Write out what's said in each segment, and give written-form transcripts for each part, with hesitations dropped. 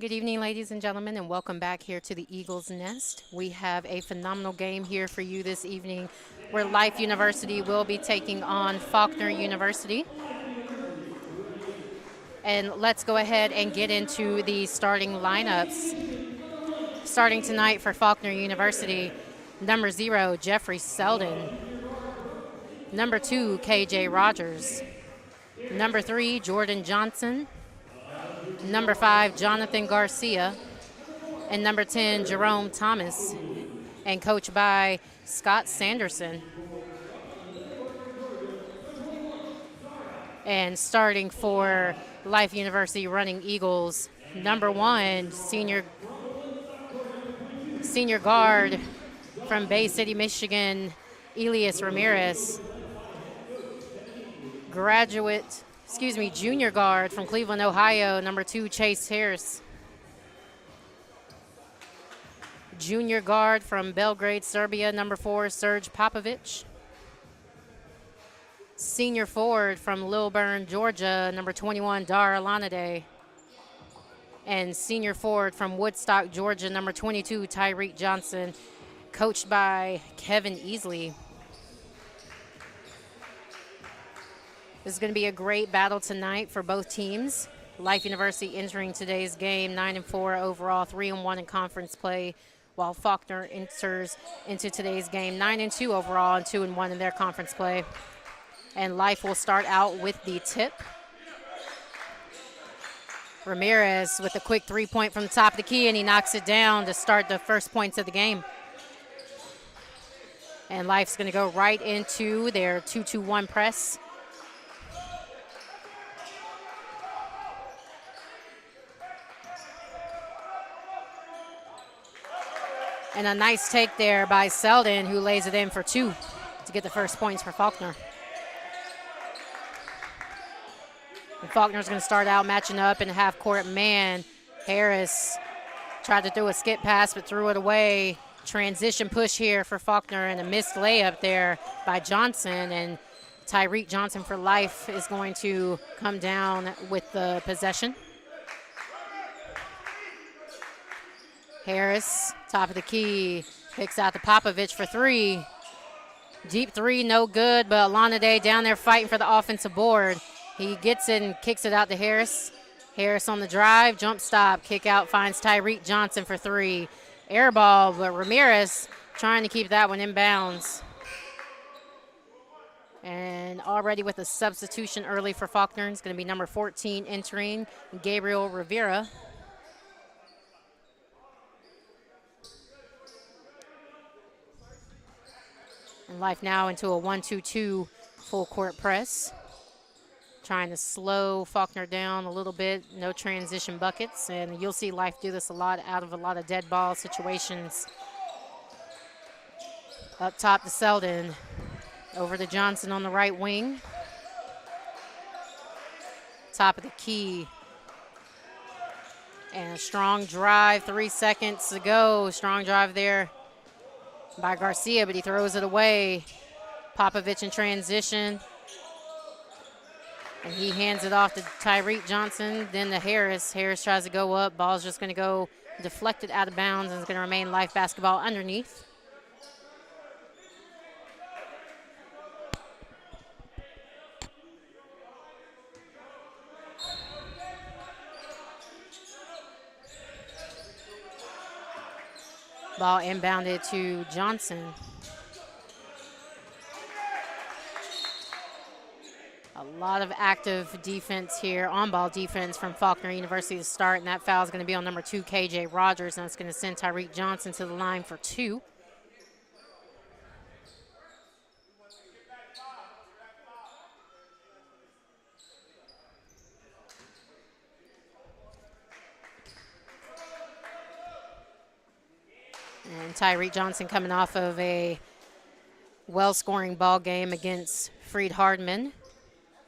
Good evening, ladies and gentlemen, and welcome back here to the Eagles Nest. We have a phenomenal game here for you this evening where Life University will be taking on Faulkner University. And let's go ahead and get into the starting lineups. Starting tonight for Faulkner University, number 0, Jeffrey Selden. Number 2, KJ Rogers. Number 3, Jordan Johnson. Number 5, Jonathan Garcia. And number 10, Jerome Thomas, and coached by Scott Sanderson. And starting for Life University Running Eagles, number 1, senior guard from Bay City, Michigan, Elias Ramirez. Junior guard from Cleveland, Ohio, number 2, Chase Harris. Junior guard from Belgrade, Serbia, number 4, Serge Popovich. Senior forward from Lilburn, Georgia, number 21, Dar Alanade. And senior forward from Woodstock, Georgia, number 22, Tyreek Johnson, coached by Kevin Easley. This is going to be a great battle tonight for both teams. Life University entering today's game 9-4 overall, 3-1 in conference play, while Faulkner enters into today's game 9-2 overall and 2-1 in their conference play. And Life will start out with the tip. Ramirez with a quick three-point from the top of the key, and he knocks it down to start the first points of the game. And Life's going to go right into their 2-2-1 press. And a nice take there by Selden, who lays it in for 2 to get the first points for Faulkner. And Faulkner's going to start out matching up in the half-court man. Harris tried to throw a skip pass but threw it away. Transition push here for Faulkner and a missed layup there by Johnson. And Tyreek Johnson for Life is going to come down with the possession. Harris, top of the key, picks out the Popovich for 3. Deep 3, no good, but Alanade down there fighting for the offensive board. He gets it and kicks it out to Harris. Harris on the drive, jump stop, kick out, finds Tyreek Johnson for 3. Air ball, but Ramirez trying to keep that one in bounds. And already with a substitution early for Faulkner, it's going to be number 14 entering, Gabriel Rivera. And Life now into a 1-2-2 full court press. Trying to slow Faulkner down a little bit, no transition buckets. And you'll see Life do this a lot out of a lot of dead ball situations. Up top to Selden. Over to Johnson on the right wing. Top of the key. And a strong drive, 3 seconds to go. Strong drive there by Garcia, but he throws it away. Popovich in transition. And he hands it off to Tyreek Johnson, then to Harris. Harris tries to go up. Ball's just going to go deflected out of bounds and is going to remain Life basketball underneath. Ball inbounded to Johnson. A lot of active defense here, on-ball defense from Faulkner University to start, and that foul is going to be on number 2, KJ Rogers, and it's going to send Tyreek Johnson to the line for 2. And Tyreek Johnson coming off of a well-scoring ball game against Freed Hardman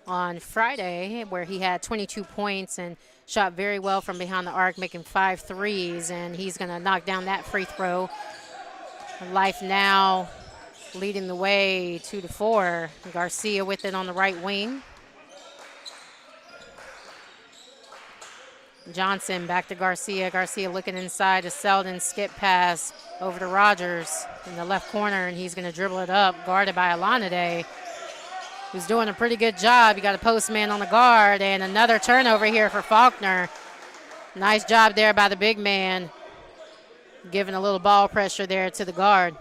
on Friday, where he had 22 points and shot very well from behind the arc, making 5 threes, and he's going to knock down that free throw. Life now leading the way 2-4. Garcia with it on the right wing. Johnson back to Garcia. Garcia looking inside to Selden. Skip pass over to Rogers in the left corner, and he's going to dribble it up, guarded by Alanade, who's doing a pretty good job. You got a post man on the guard, and another turnover here for Faulkner. Nice job there by the big man, giving a little ball pressure there to the guard.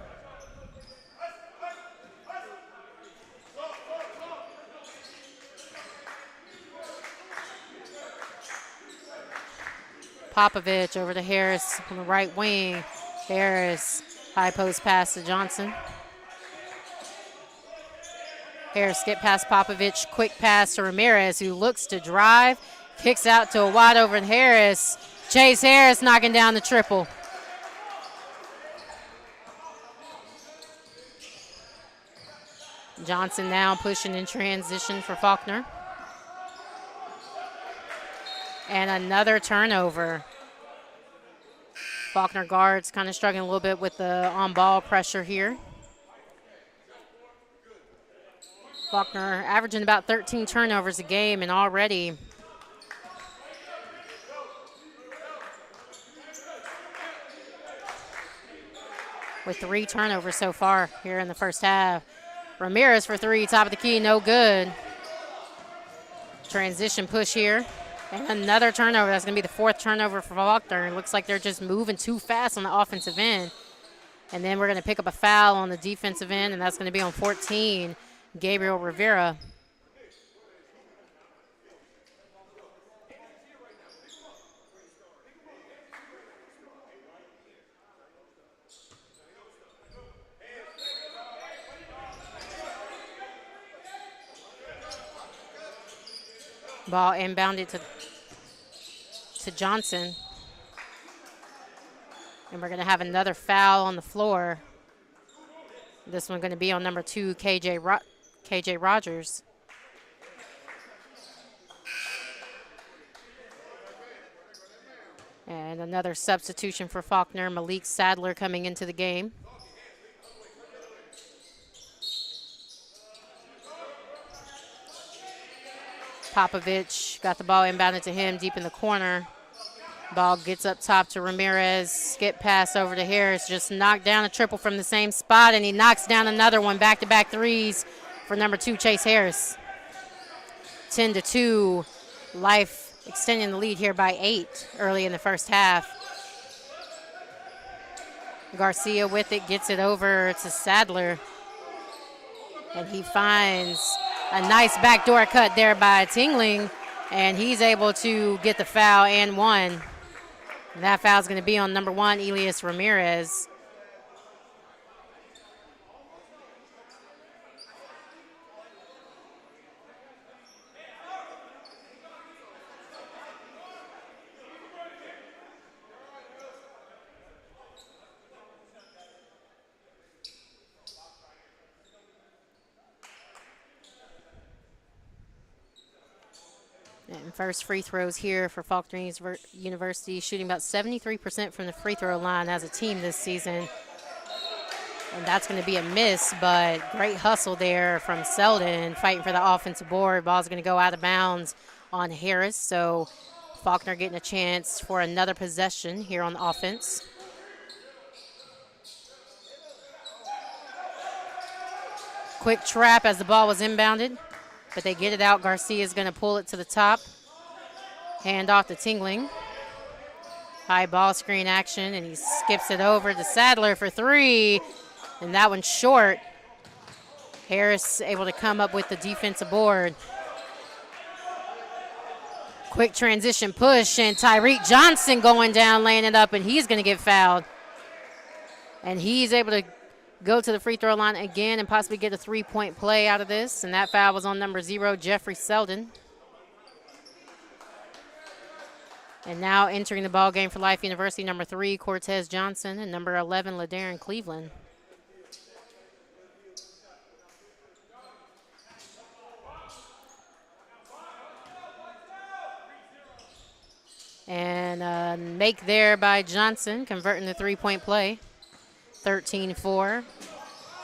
Popovich over to Harris on the right wing. Harris, high post pass to Johnson. Harris skip past Popovich, quick pass to Ramirez, who looks to drive, kicks out to a wide open Harris. Chase Harris knocking down the triple. Johnson now pushing in transition for Faulkner. And another turnover. Faulkner guards kind of struggling a little bit with the on-ball pressure here. Faulkner averaging about 13 turnovers a game, and already with 3 turnovers so far here in the first half. Ramirez for 3, top of the key, no good. Transition push here. And another turnover. That's going to be the 4th turnover for Faulkner. It looks like they're just moving too fast on the offensive end. And then we're going to pick up a foul on the defensive end, and that's going to be on 14, Gabriel Rivera. Ball inbounded to Johnson. And we're going to have another foul on the floor. This one going to be on number 2, KJ Rogers. And another substitution for Faulkner, Malik Sadler coming into the game. Popovich got the ball inbounded to him deep in the corner. Ball gets up top to Ramirez. Skip pass over to Harris. Just knocked down a triple from the same spot, and he knocks down another one. Back-to-back threes for number 2, Chase Harris. 10-2. Life extending the lead here by 8 early in the first half. Garcia with it, gets it over to Sadler. And he finds a nice backdoor cut there by Tingling, and he's able to get the foul and one. And that foul is going to be on number 1, Elias Ramirez. And first free throws here for Faulkner University, shooting about 73% from the free throw line as a team this season. And that's going to be a miss, but great hustle there from Selden, fighting for the offensive board. Ball's going to go out of bounds on Harris, so Faulkner getting a chance for another possession here on offense. Quick trap as the ball was inbounded, but they get it out. Garcia is going to pull it to the top. Hand off to Tingling. High ball screen action, and he skips it over to Sadler for 3, and that one's short. Harris able to come up with the defensive board. Quick transition push, and Tyreek Johnson going down, laying it up, and he's going to get fouled. And he's able to go to the free throw line again and possibly get a 3-point play out of this. And that foul was on number 0, Jeffrey Selden. And now entering the ball game for Life University, number 3, Cortez Johnson, and number 11, LaDarren Cleveland. And make there by Johnson, converting the 3-point play. 13-4.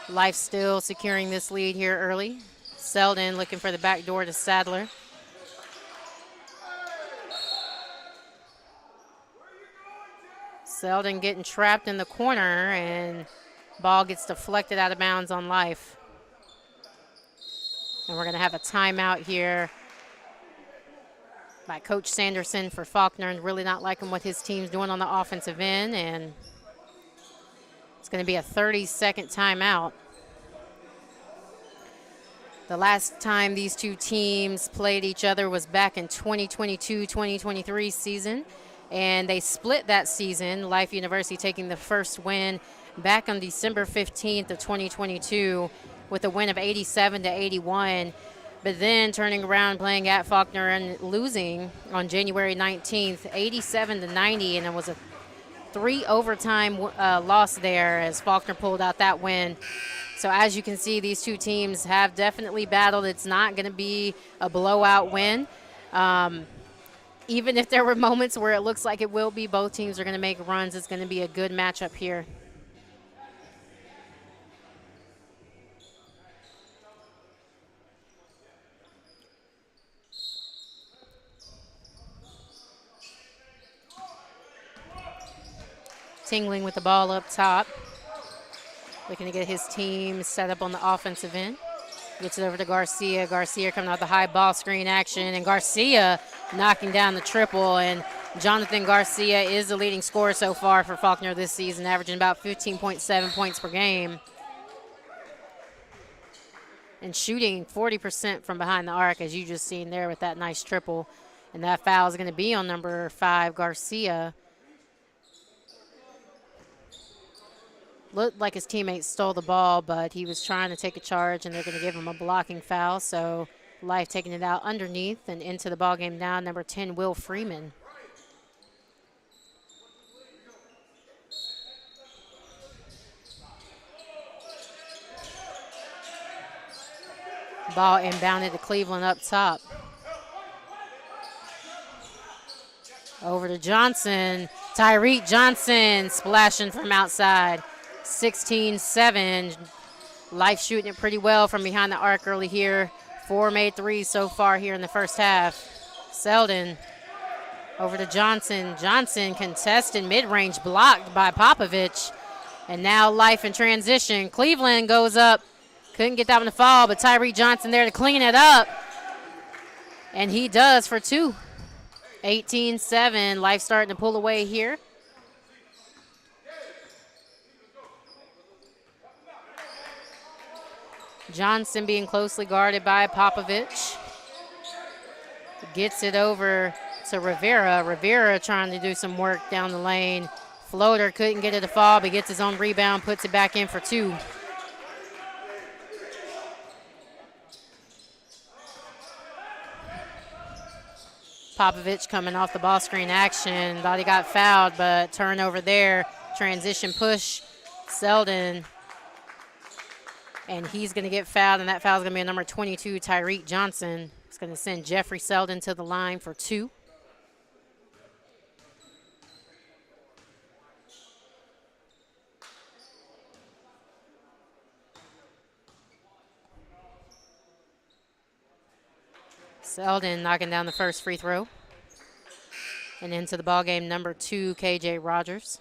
Life still securing this lead here early. Selden looking for the back door to Sadler. Selden getting trapped in the corner, and ball gets deflected out of bounds on Life. And we're going to have a timeout here by Coach Sanderson for Faulkner, and really not liking what his team's doing on the offensive end. And it's going to be a 30-second timeout. The last time these two teams played each other was back in 2022-2023 season, and they split that season, Life University taking the first win back on December 15th of 2022 with a win of 87-81, but then turning around playing at Faulkner and losing on January 19th, 87-90, and it was a 3 overtime loss there as Faulkner pulled out that win. So as you can see, these two teams have definitely battled. It's not going to be a blowout win. Even if there were moments where it looks like it will be, both teams are going to make runs. It's going to be a good matchup here. Tingling with the ball up top. Looking to get his team set up on the offensive end. Gets it over to Garcia. Garcia coming out the high ball screen action, and Garcia knocking down the triple. And Jonathan Garcia is the leading scorer so far for Faulkner this season, averaging about 15.7 points per game. And shooting 40% from behind the arc, as you just seen there with that nice triple. And that foul is going to be on number 5, Garcia. Looked like his teammate stole the ball, but he was trying to take a charge, and they're going to give him a blocking foul. So Life taking it out underneath and into the ball game now, number 10, Will Freeman. Ball inbounded to Cleveland up top. Over to Johnson. Tyreek Johnson splashing from outside. 16-7. Life shooting it pretty well from behind the arc early here. 4 made threes so far here in the first half. Selden over to Johnson. Johnson contested mid-range, blocked by Popovich. And now Life in transition. Cleveland goes up. Couldn't get that one to fall, but Tyreek Johnson there to clean it up. And he does for 2. 18-7. Life starting to pull away here. Johnson being closely guarded by Popovich. Gets it over to Rivera. Rivera trying to do some work down the lane. Floater couldn't get it to fall, but gets his own rebound, puts it back in for 2. Popovich coming off the ball screen action. Thought he got fouled, but turnover there. Transition push. Selden. And he's going to get fouled, and that foul is going to be a number 22, Tyreek Johnson. It's going to send Jeffrey Selden to the line for 2. Selden knocking down the first free throw. And into the ballgame, number 2, KJ Rogers.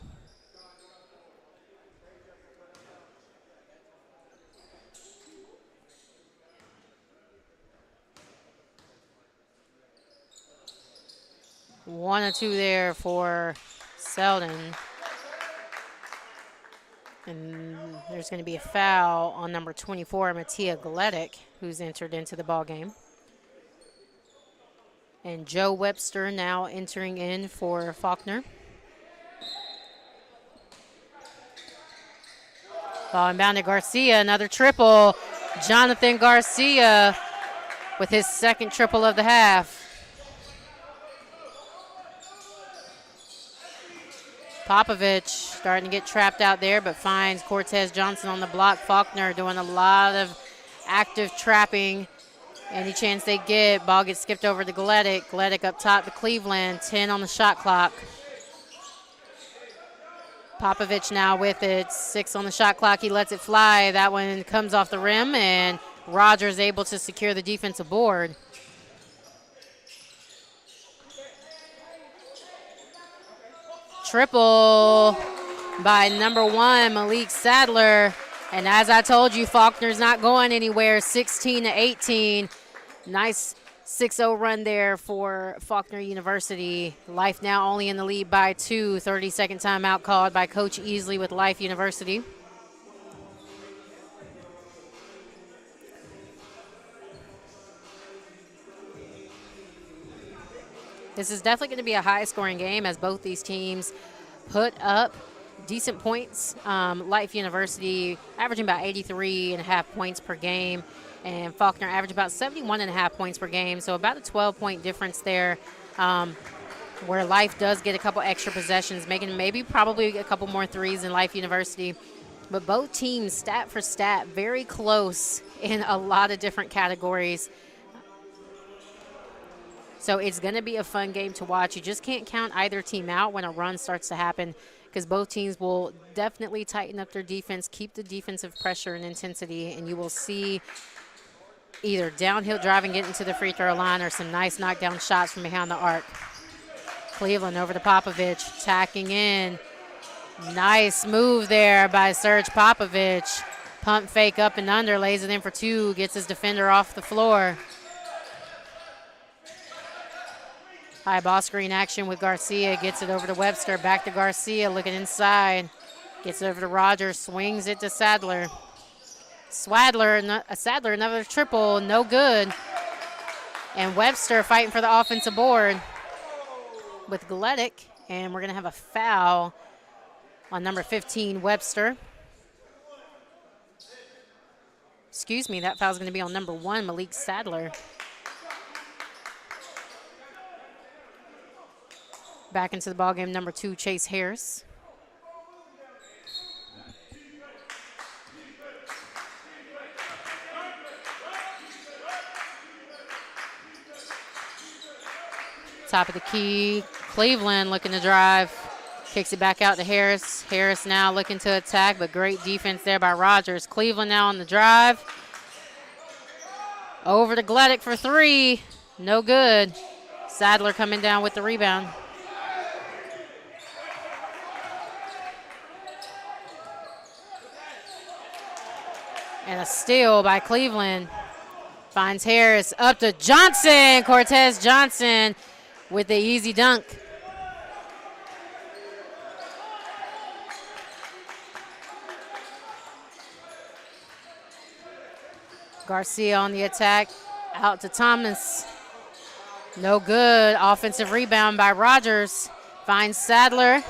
One or two there for Selden. And there's going to be a foul on number 24, Mattia Gledek, who's entered into the ballgame. And Joe Webster now entering in for Faulkner. Ball inbounded Garcia, another triple. Jonathan Garcia with his second triple of the half. Popovich starting to get trapped out there, but finds Cortez Johnson on the block. Faulkner doing a lot of active trapping. Any chance they get, ball gets skipped over to Gledek. Gledek up top to Cleveland, 10 on the shot clock. Popovich now with it, 6 on the shot clock. He lets it fly. That one comes off the rim, and Rogers able to secure the defensive board. triple by number 1, Malik Sadler. And as I told you, Faulkner's not going anywhere, 16-18. Nice 6-0 run there for Faulkner University. Life now only in the lead by 2. 30-second timeout called by Coach Easley with Life University. This is definitely going to be a high-scoring game as both these teams put up decent points. Life University averaging about 83.5 points per game, and Faulkner averaging about 71.5 points per game, so about a 12-point difference there, where Life does get a couple extra possessions, making maybe probably a couple more threes than Life University. But both teams, stat for stat, very close in a lot of different categories. So it's going to be a fun game to watch. You just can't count either team out when a run starts to happen, because both teams will definitely tighten up their defense, keep the defensive pressure and intensity, and you will see either downhill driving, getting to the free throw line, or some nice knockdown shots from behind the arc. Cleveland over to Popovich, tacking in. Nice move there by Serge Popovich. Pump fake up and under, lays it in for 2, gets his defender off the floor. High ball screen action with Garcia, gets it over to Webster, back to Garcia, looking inside. Gets it over to Rogers, swings it to Sadler. Sadler, another triple, no good. And Webster fighting for the offensive board with Gleddick, and we're going to have a foul on number 15, Webster. Excuse me, that foul's going to be on number 1, Malik Sadler. Back into the ballgame, number 2, Chase Harris. Top of the key, Cleveland looking to drive. Kicks it back out to Harris. Harris now looking to attack, but great defense there by Rogers. Cleveland now on the drive. Over to Gleddick for 3. No good. Sadler coming down with the rebound. And a steal by Cleveland. Finds Harris up to Johnson. Cortez Johnson with the easy dunk. Garcia on the attack. Out to Thomas. No good. Offensive rebound by Rogers. Finds Sadler.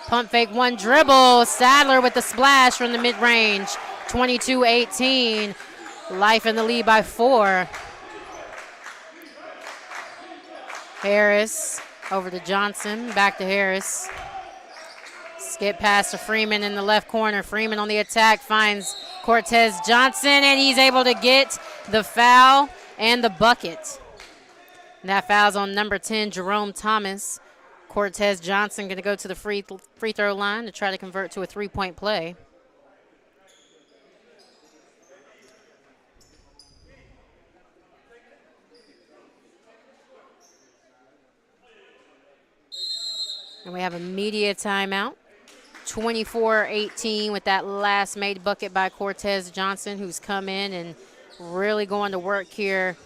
Pump fake, 1 dribble. Sadler with the splash from the mid-range. 22-18. Life in the lead by 4. Harris over to Johnson. Back to Harris. Skip pass to Freeman in the left corner. Freeman on the attack finds Cortez Johnson, and he's able to get the foul and the bucket. And that foul's on number 10, Jerome Thomas. Cortez Johnson going to go to the free throw line to try to convert to a 3-point play. And we have a media timeout. 24-18 with that last made bucket by Cortez Johnson, who's come in and really going to work here.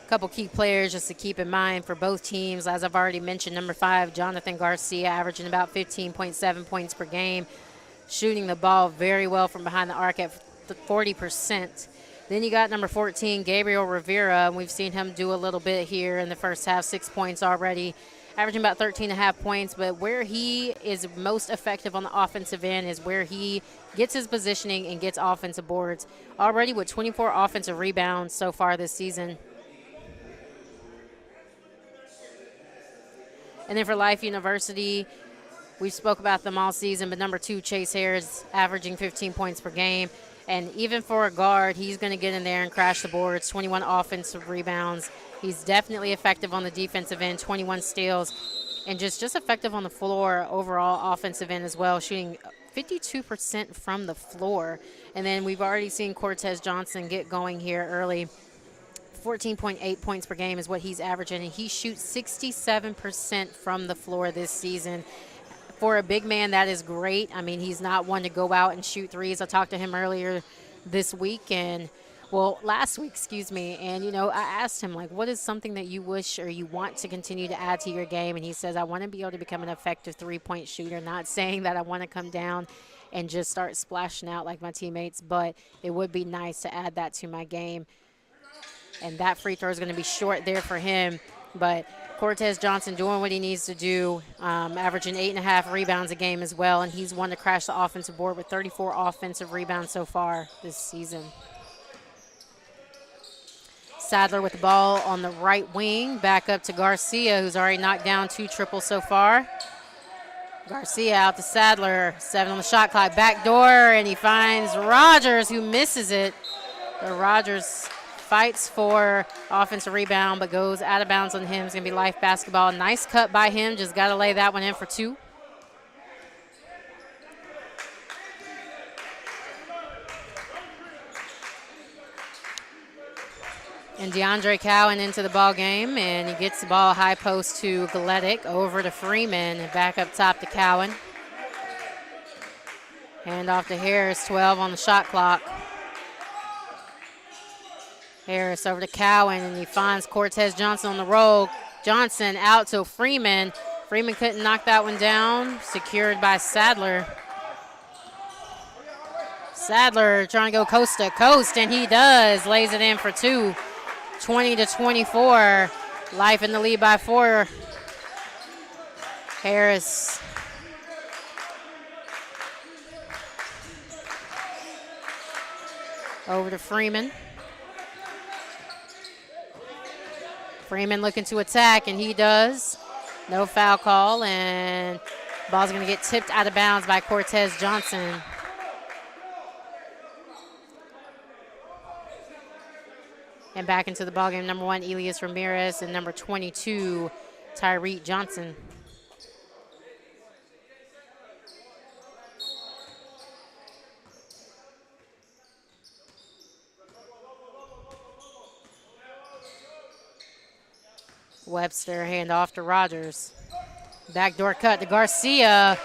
A couple key players just to keep in mind for both teams. As I've already mentioned, number 5, Jonathan Garcia, averaging about 15.7 points per game, shooting the ball very well from behind the arc at 40%. Then you got number 14, Gabriel Rivera, and we've seen him do a little bit here in the first half, 6 points already, averaging about 13.5 points. But where he is most effective on the offensive end is where he gets his positioning and gets offensive boards, already with 24 offensive rebounds so far this season. And then for Life University, we spoke about them all season, but number 2, Chase Harris, averaging 15 points per game. And even for a guard, he's going to get in there and crash the boards, 21 offensive rebounds. He's definitely effective on the defensive end, 21 steals, and just effective on the floor overall offensive end as well, shooting 52% from the floor. And then we've already seen Cortez Johnson get going here early. 14.8 points per game is what he's averaging, and he shoots 67% from the floor this season. For a big man, that is great. I mean, he's not one to go out and shoot threes. I talked to him earlier this week, and last week, excuse me. And, I asked him, like, what is something that you wish or you want to continue to add to your game? And he says, I want to be able to become an effective three-point shooter. Not saying that I want to come down and just start splashing out like my teammates, but it would be nice to add that to my game. And that free throw is going to be short there for him. But Cortez Johnson doing what he needs to do, averaging 8.5 rebounds a game as well. And he's one to crash the offensive board with 34 offensive rebounds so far this season. Sadler with the ball on the right wing. Back up to Garcia, who's already knocked down 2 triples so far. Garcia out to Sadler. 7 on the shot clock. Back door, and he finds Rogers, who misses it. But Rogers fights for offensive rebound, but goes out of bounds on him. It's going to be Life basketball. Nice cut by him. Just got to lay that one in for 2. And DeAndre Cowan into the ball game, and he gets the ball high post to Galetic, over to Freeman, and back up top to Cowan. Hand off to Harris, 12 on the shot clock. Harris over to Cowan, and he finds Cortez Johnson on the roll. Johnson out to Freeman. Freeman couldn't knock that one down. Secured by Sadler. Sadler trying to go coast to coast, and he does. Lays it in for 2. 20-24. Life in the lead by 4. Harris. Over to Freeman. Freeman looking to attack, and he does. No foul call, and ball's going to get tipped out of bounds by Cortez Johnson. And back into the ballgame, number 1, Elias Ramirez, and number 22, Tyreek Johnson. Webster hand off to Rogers. Backdoor cut to Garcia.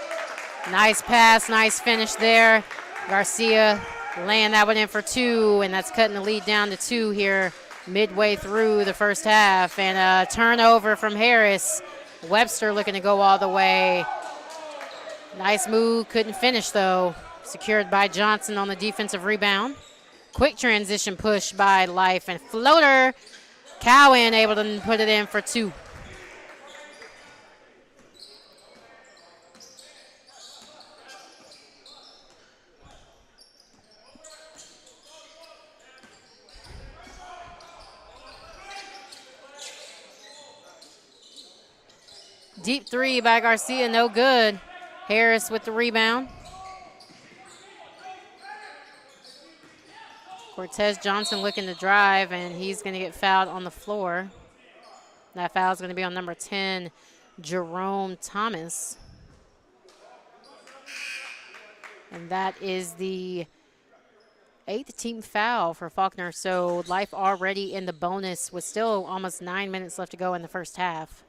Nice pass, nice finish there. Garcia laying that one in for 2, and that's cutting the lead down to 2 here midway through the first half. And a turnover from Harris. Webster looking to go all the way. Nice move, couldn't finish though. Secured by Johnson on the defensive rebound. Quick transition push by Life, and floater. Cowan able to put it in for 2. Deep 3 by Garcia, no good. Harris with the rebound. Cortez Johnson looking to drive, and he's going to get fouled on the floor. That foul is going to be on number 10, Jerome Thomas. And that is the 8th team foul for Faulkner. So Life already in the bonus with still almost 9 minutes left to go in the first half.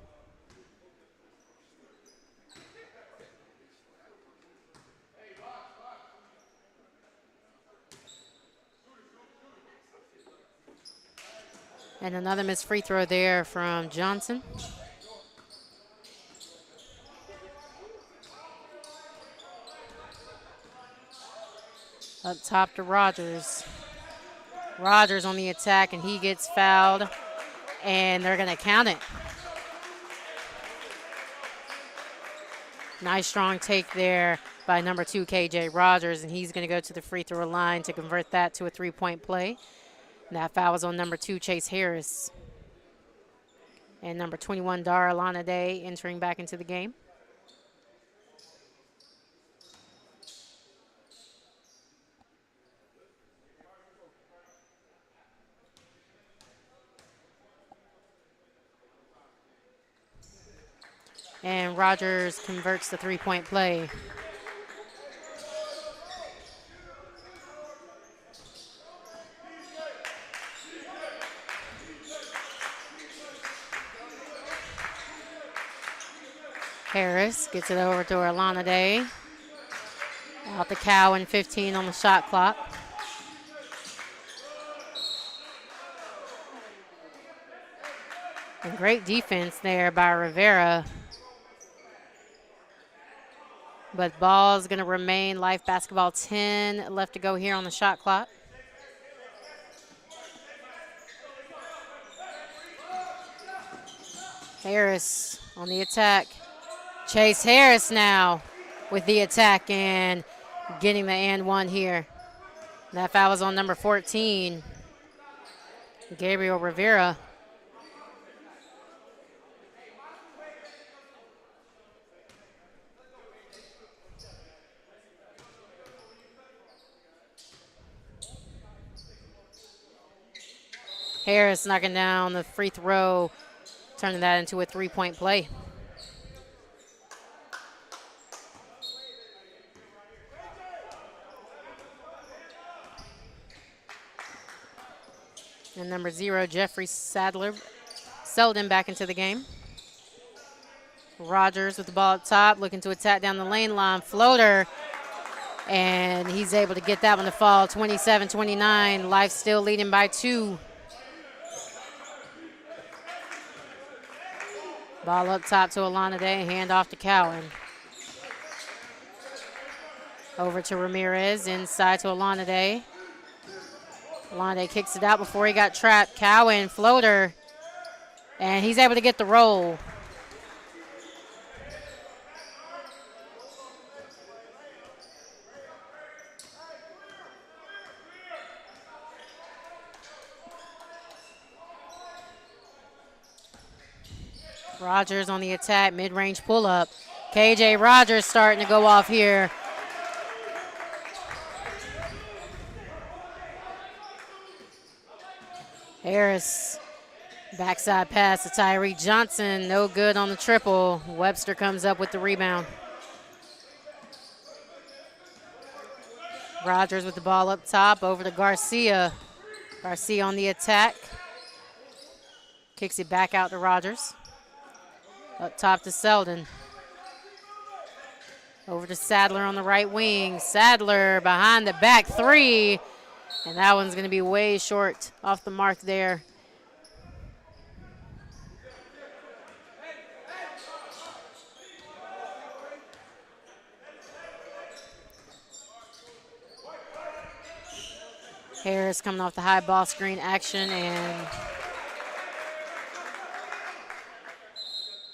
And another missed free throw there from Johnson. Up top to Rogers. Rogers on the attack, and he gets fouled, and they're going to count it. Nice strong take there by number 2, KJ Rogers, and he's going to go to the free throw line to convert that to a 3-point play. And that foul was on number 2, Chase Harris. And number 21, Darlana Day entering back into the game. And Rogers converts the 3-point play. Harris gets it over to Alana Day. Out the Cowan, 15 on the shot clock. And great defense there by Rivera. But ball's going to remain Life basketball, 10 left to go here on the shot clock. Harris on the attack. Chase Harris now with the attack and getting the and one here. That foul was on number 14, Gabriel Rivera. Harris knocking down the free throw, turning that into a three-point play. And number 0, Jeffrey Selden back into the game. Rogers with the ball up top, looking to attack down the lane line. Floater, and he's able to get that one to fall, 27-29. Life still leading by 2. Ball up top to Alana Day, hand off to Cowan. Over to Ramirez, inside to Alana Day. Alana Day kicks it out before he got trapped. Cowan, floater, and he's able to get the roll. Rogers on the attack, mid-range pull-up. KJ Rogers starting to go off here. Harris, backside pass to Tyree Johnson, no good on the triple. Webster comes up with the rebound. Rogers with the ball up top, over to Garcia. Garcia on the attack. Kicks it back out to Rogers. Up top to Selden. Over to Sadler on the right wing. Sadler behind the back three. And that one's going to be way short off the mark there. Harris coming off the high ball screen action and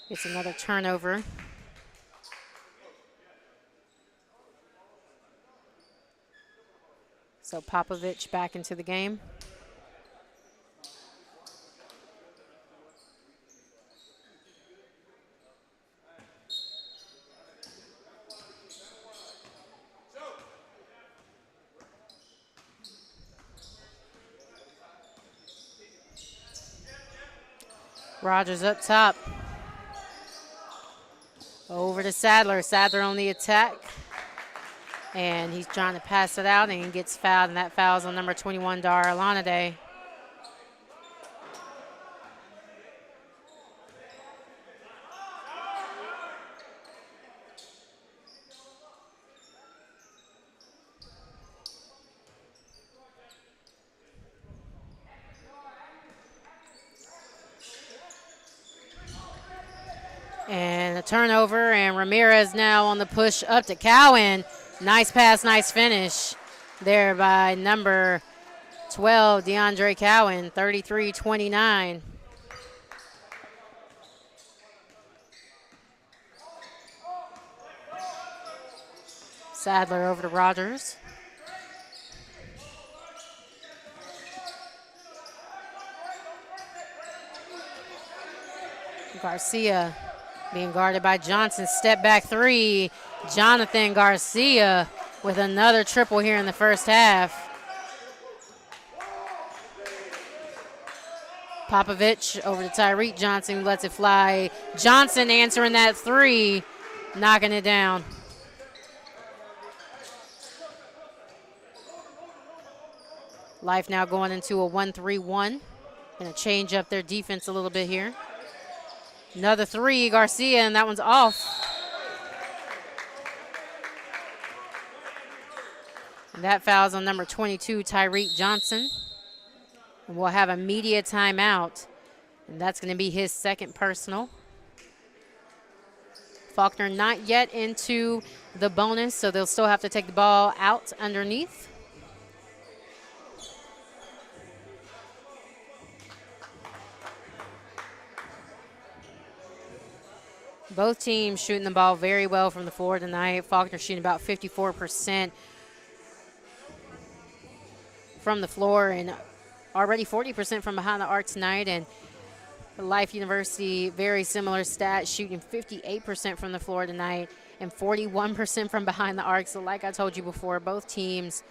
gets another turnover. So Popovich back into the game. Rogers up top. Over to Sadler. Sadler on the attack. And he's trying to pass it out and he gets fouled, and that foul's on number 21, Dar Alana. And a turnover, and Ramirez now on the push up to Cowan. Nice pass, nice finish there by number 12, DeAndre Cowan, 33-29. Sadler over to Rogers. Garcia being guarded by Johnson. Step back three. Jonathan Garcia with another triple here in the first half. Popovich over to Tyreek Johnson, lets it fly. Johnson answering that three, knocking it down. Life now going into a 1-3-1. Going to change up their defense a little bit here. Another three, Garcia, and that one's off. And that foul's on number 22, Tyreek Johnson. And we'll have a media timeout, and that's going to be his second personal. Faulkner not yet into the bonus, so they'll still have to take the ball out underneath. Both teams shooting the ball very well from the floor tonight. Faulkner shooting about 54% from the floor and already 40% from behind the arc tonight. And Life University, very similar stats, shooting 58% from the floor tonight and 41% from behind the arc. So like I told you before, both teams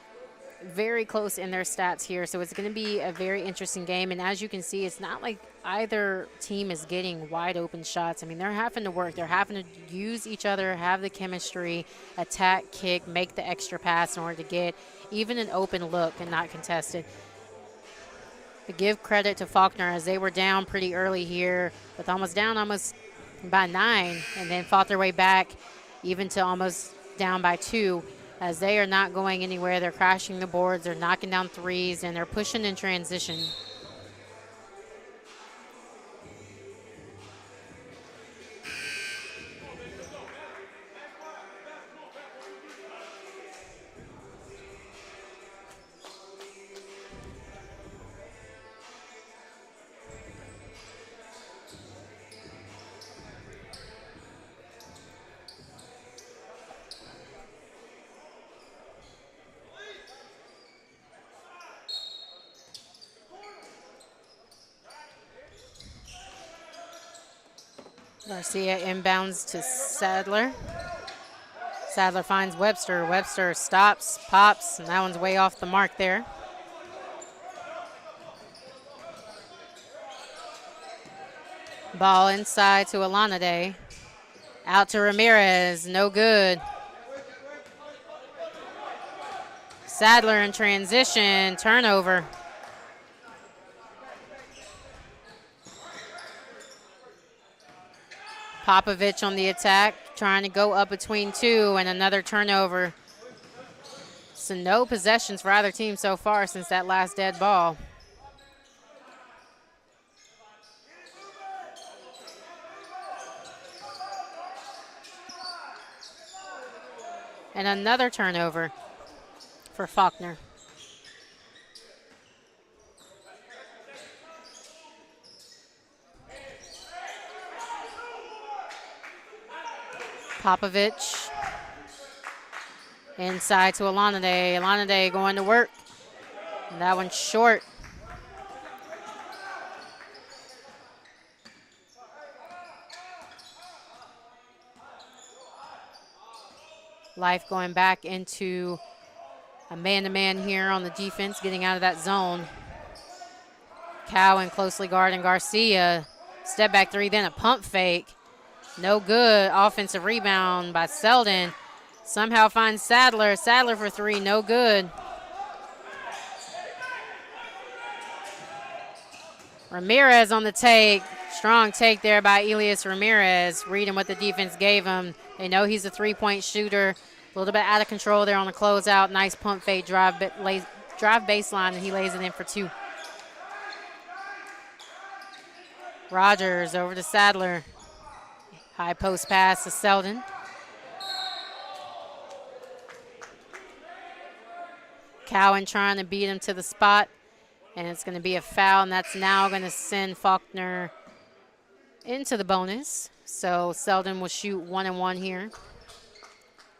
very close in their stats here. So it's going to be a very interesting game. And as you can see, it's not like either team is getting wide open shots. I mean, they're having to work. They're having to use each other, have the chemistry, attack, kick, make the extra pass in order to get even an open look and not contested. But give credit to Faulkner as they were down pretty early here with almost by 9 and then fought their way back even to almost down by 2. As they are not going anywhere. They're crashing the boards, they're knocking down threes, and they're pushing in transition. Garcia inbounds to Sadler. Sadler finds Webster. Webster stops, pops, and that one's way off the mark there. Ball inside to Alanade. Out to Ramirez, no good. Sadler in transition, turnover. Popovich on the attack, trying to go up between 2, and another turnover. So no possessions for either team so far since that last dead ball. And another turnover for Faulkner. Popovich inside to Alanade. Alanade going to work. And that one's short. Life going back into a man-to-man here on the defense, getting out of that zone. Cowan closely guarding Garcia. Step back 3, then a pump fake. No good. Offensive rebound by Selden. Somehow finds Sadler. Sadler for 3, no good. Ramirez on the take. Strong take there by Elias Ramirez. Reading what the defense gave him. They know he's a three-point shooter. A little bit out of control there on the closeout. Nice pump fake drive baseline, and he lays it in for 2. Rogers over to Sadler. High post pass to Selden. Cowan trying to beat him to the spot, and it's going to be a foul, and that's now going to send Faulkner into the bonus. So Selden will shoot 1-1 here.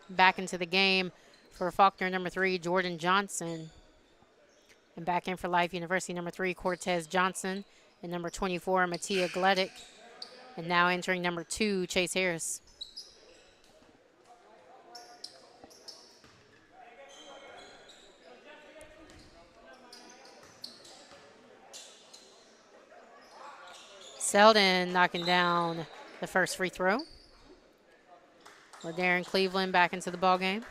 Back into the game for Faulkner, number 3, Jordan Johnson. And back in for Life University, number 3, Cortez Johnson. And number 24, Mattia Gledick. And now entering number 2, Chase Harris. Selden knocking down the first free throw. Darren Cleveland back into the ball game.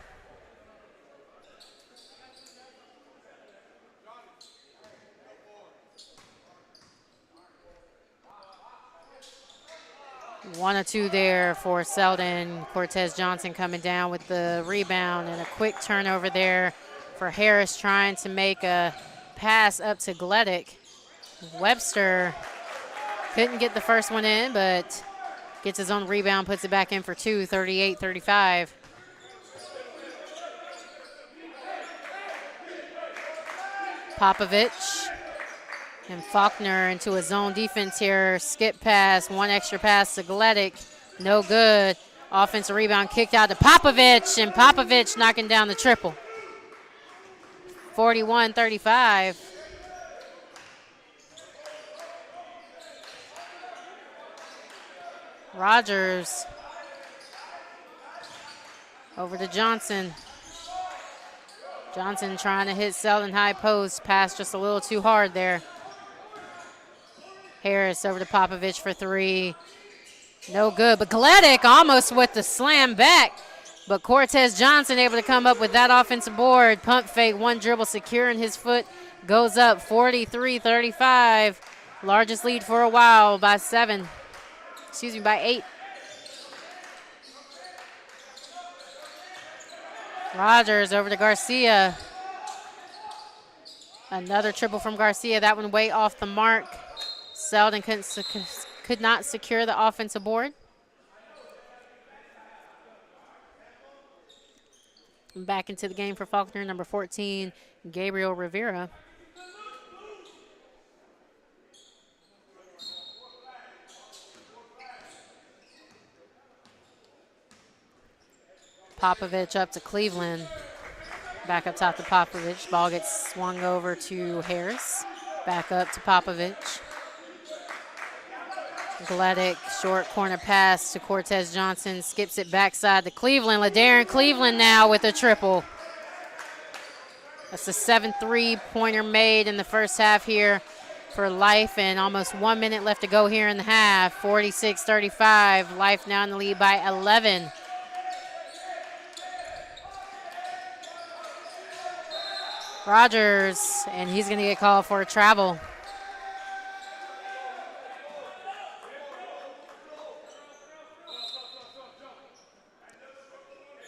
One or two there for Selden. Cortez Johnson coming down with the rebound and a quick turnover there for Harris, trying to make a pass up to Gleddick. Webster couldn't get the first one in, but gets his own rebound, puts it back in for two, 38-35. Popovich and Faulkner into a zone defense here. Skip pass, one extra pass to Gleddick. No good. Offensive rebound kicked out to Popovich, and Popovich knocking down the triple. 41-35. Rogers over to Johnson. Johnson trying to hit Selden high post. Pass just a little too hard there. Harris over to Popovich for three. No good, but Gleddick almost with the slam back. But Cortez Johnson able to come up with that offensive board. Pump fake, one dribble securing his foot. Goes up 43-35. Largest lead for a while by by 8. Rogers over to Garcia. Another triple from Garcia. That one way off the mark. Selden could not secure the offensive board. Back into the game for Faulkner, number 14, Gabriel Rivera. Popovich up to Cleveland. Back up top to Popovich. Ball gets swung over to Harris. Back up to Popovich. Gleddick, short corner pass to Cortez Johnson. Skips it backside to Cleveland. LaDarren Cleveland now with a triple. That's a 7 3-pointer made in the first half here for Life, and almost 1 minute left to go here in the half. 46-35. Life now in the lead by 11. Rogers, and he's going to get called for a travel.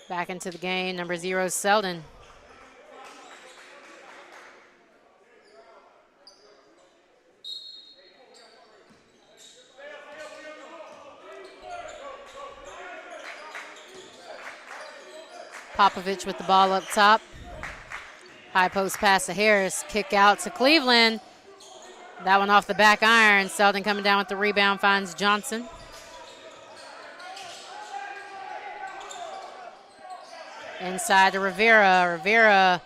Back into the game, number 0, Selden. Popovich with the ball up top. High post pass to Harris. Kick out to Cleveland. That one off the back iron. Selden coming down with the rebound, finds Johnson. Inside to Rivera. Rivera,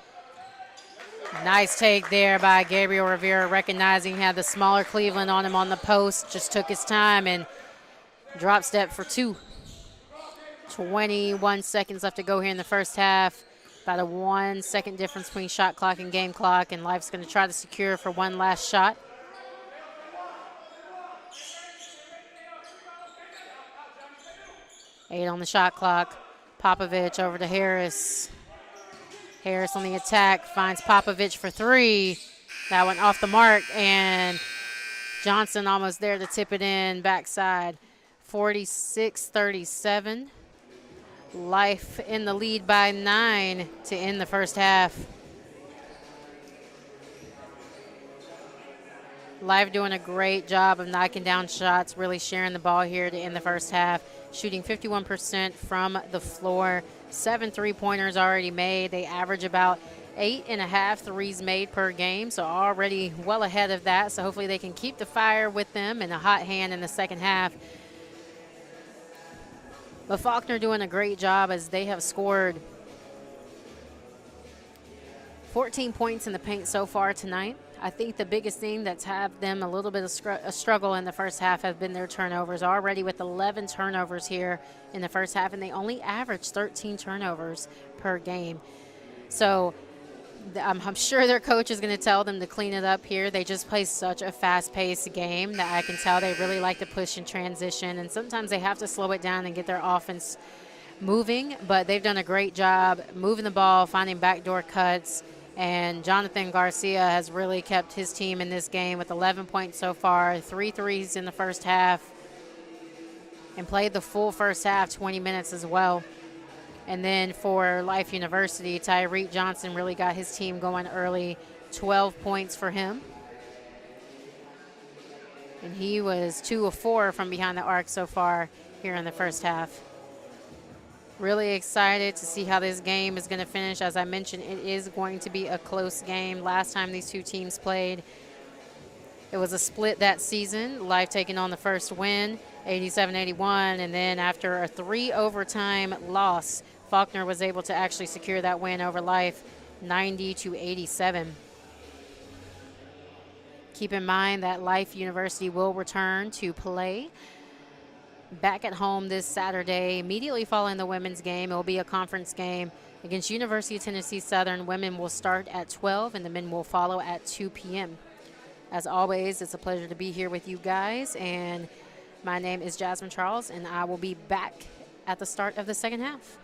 nice take there by Gabriel Rivera, recognizing he had the smaller Cleveland on him on the post. Just took his time and drop step for two. 21 seconds left to go here in the first half. About a 1 second difference between shot clock and game clock, and Life's going to try to secure for one last shot. Eight on the shot clock. Popovich over to Harris. Harris on the attack, finds Popovich for three. That one off the mark, and Johnson almost there to tip it in backside. 46-37. Life in the lead by 9 to end the first half. Life doing a great job of knocking down shots, really sharing the ball here to end the first half. Shooting 51% from the floor. 7 3-pointers already made. They average about 8.5 threes made per game, so already well ahead of that. So hopefully they can keep the fire with them and a hot hand in the second half. But Faulkner doing a great job as they have scored 14 points in the paint so far tonight. I think the biggest thing that's had them a little bit of a struggle in the first half have been their turnovers, already with 11 turnovers here in the first half, and they only average 13 turnovers per game. So I'm sure their coach is going to tell them to clean it up here. They just play such a fast-paced game that I can tell they really like to push and transition, and sometimes they have to slow it down and get their offense moving, but they've done a great job moving the ball, finding backdoor cuts, and Jonathan Garcia has really kept his team in this game with 11 points so far, 3 threes in the first half, and played the full first half, 20 minutes as well. And then for Life University, Tyreek Johnson really got his team going early, 12 points for him. And he was 2 of 4 from behind the arc so far here in the first half. Really excited to see how this game is going to finish. As I mentioned, it is going to be a close game. Last time these two teams played, it was a split that season. Life taking on the first win, 87-81, and then after a 3 overtime loss, Faulkner was able to actually secure that win over Life, 90-87. Keep in mind that Life University will return to play back at home this Saturday, immediately following the women's game. It will be a conference game against University of Tennessee Southern. Women will start at 12 and the men will follow at 2 p.m. As always, it's a pleasure to be here with you guys, and my name is Jasmine Charles, and I will be back at the start of the second half.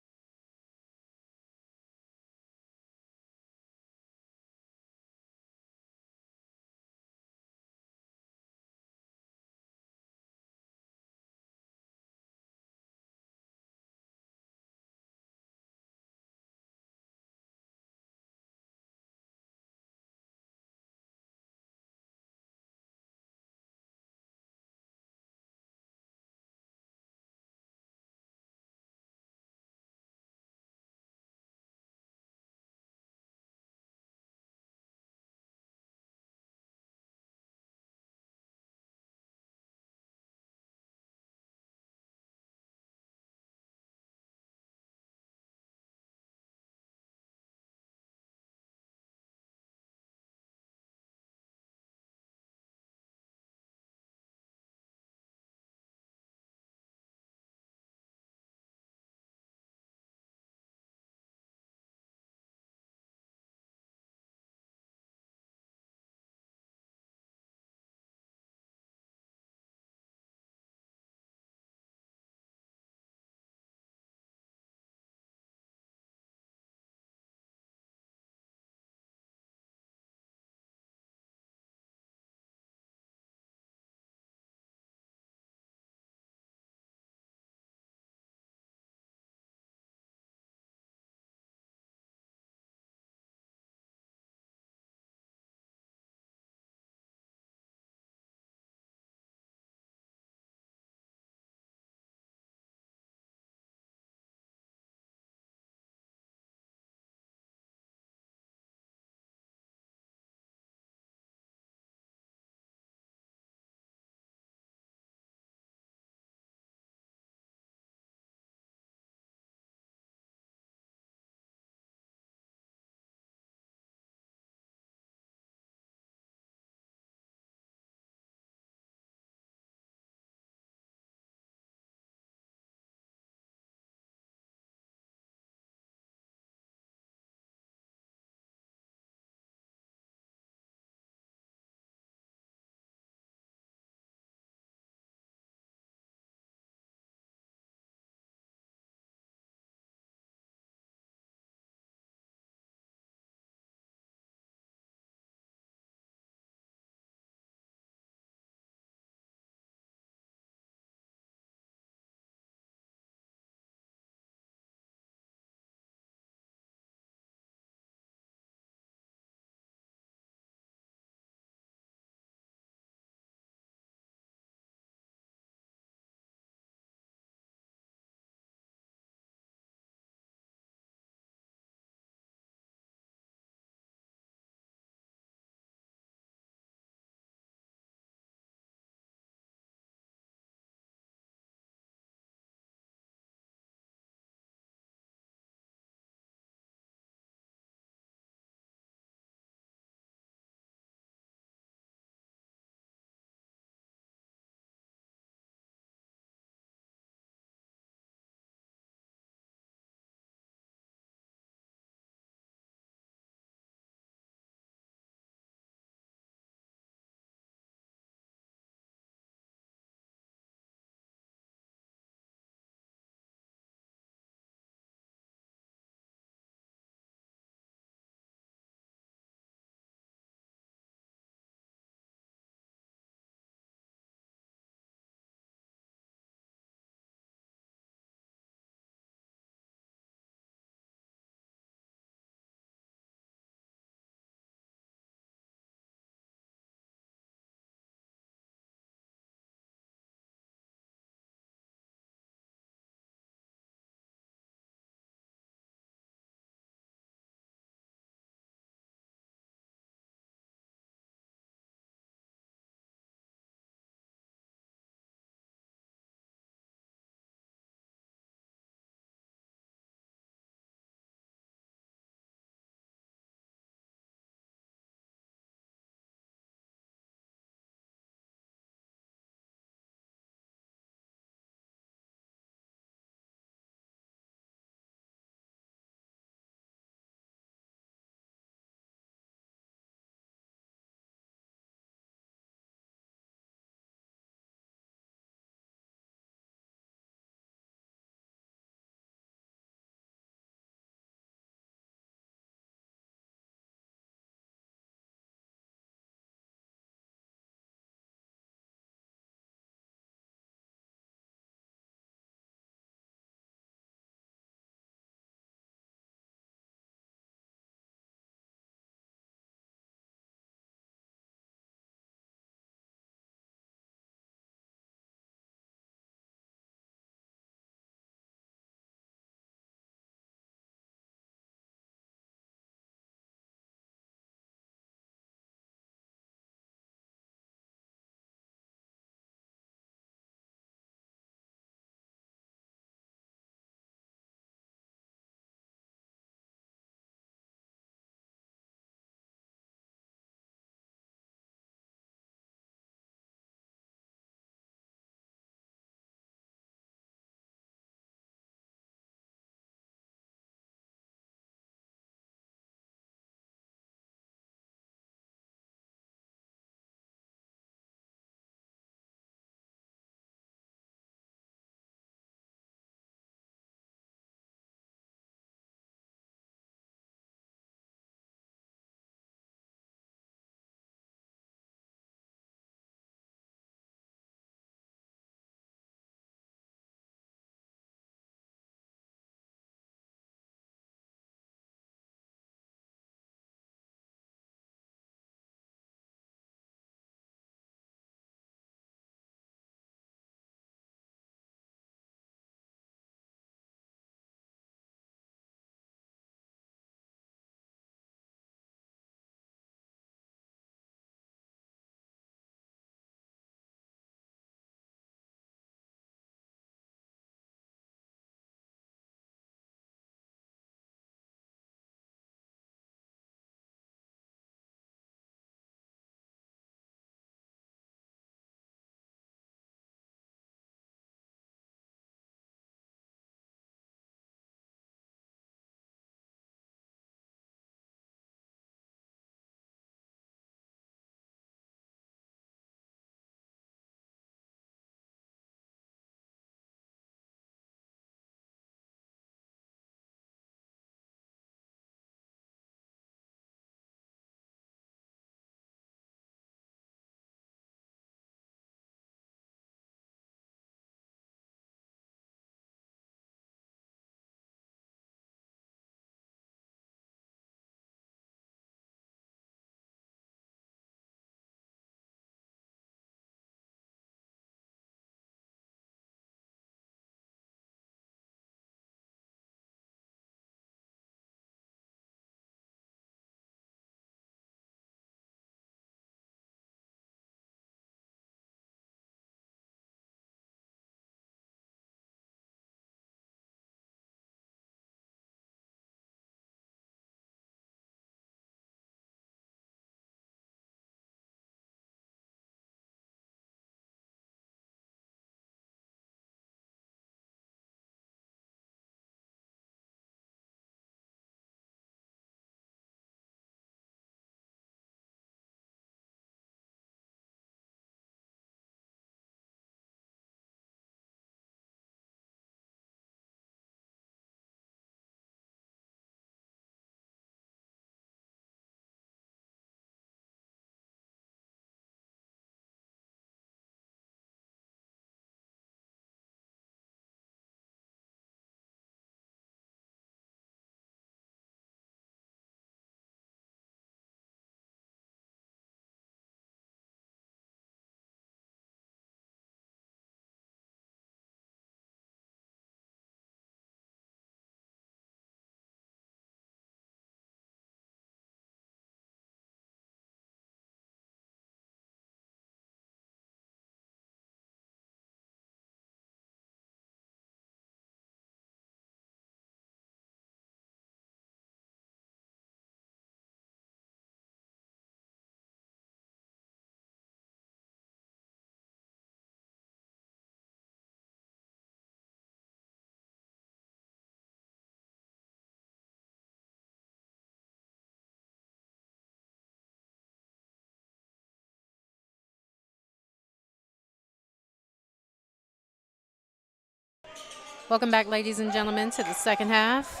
Welcome back, ladies and gentlemen, to the second half.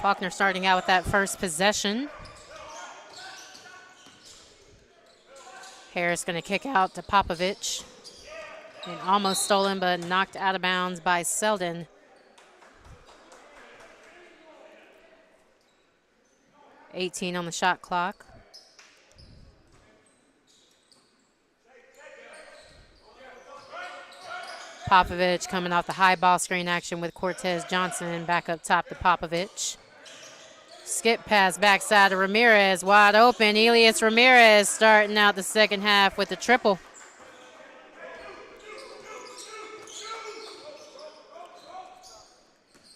Faulkner starting out with that first possession. Harris going to kick out to Popovich. And almost stolen, but knocked out of bounds by Selden. $18 on the shot clock. Popovich coming off the high ball screen action with Cortez Johnson back up top to Popovich. Skip pass backside to Ramirez, wide open. Elias Ramirez starting out the second half with the triple.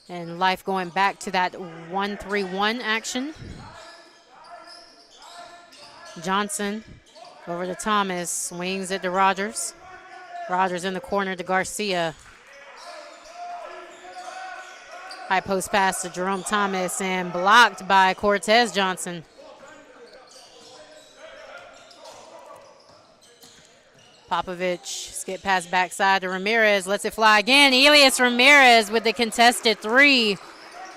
And Life going back to that 1-3-1 action. Johnson over to Thomas, swings it to Rogers. Rogers in the corner to Garcia. High post pass to Jerome Thomas and blocked by Cortez Johnson. Popovich, skip pass backside to Ramirez, lets it fly again. Elias Ramirez with the contested three,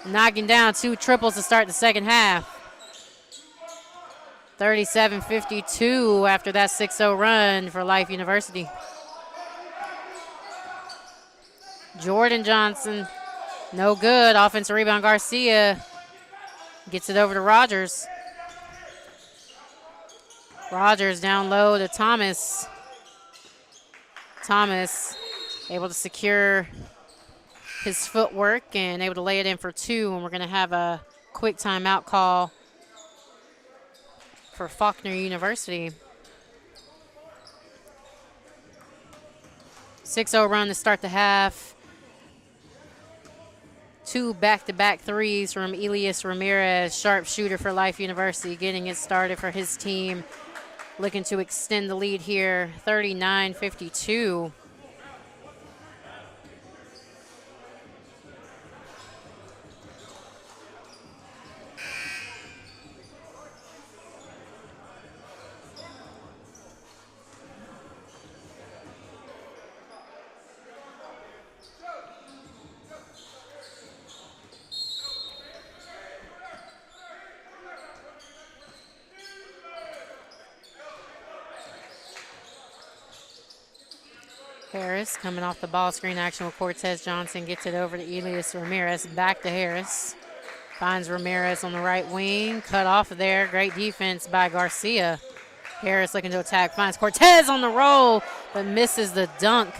knocking down 2 triples to start the second half. 37-52 after that 6-0 run for Life University. Jordan Johnson, no good. Offensive rebound, Garcia gets it over to Rogers. Rogers down low to Thomas. Thomas able to secure his footwork and able to lay it in for 2. And we're going to have a quick timeout call for Faulkner University. 6-0 run to start the half. 2 back-to-back threes from Elias Ramirez, sharpshooter for Life University, getting it started for his team. Looking to extend the lead here, 39-52. Harris coming off the ball screen action with Cortez Johnson, gets it over to Elias Ramirez, back to Harris. Finds Ramirez on the right wing, cut off there. Great defense by Garcia. Harris looking to attack, finds Cortez on the roll, but misses the dunk.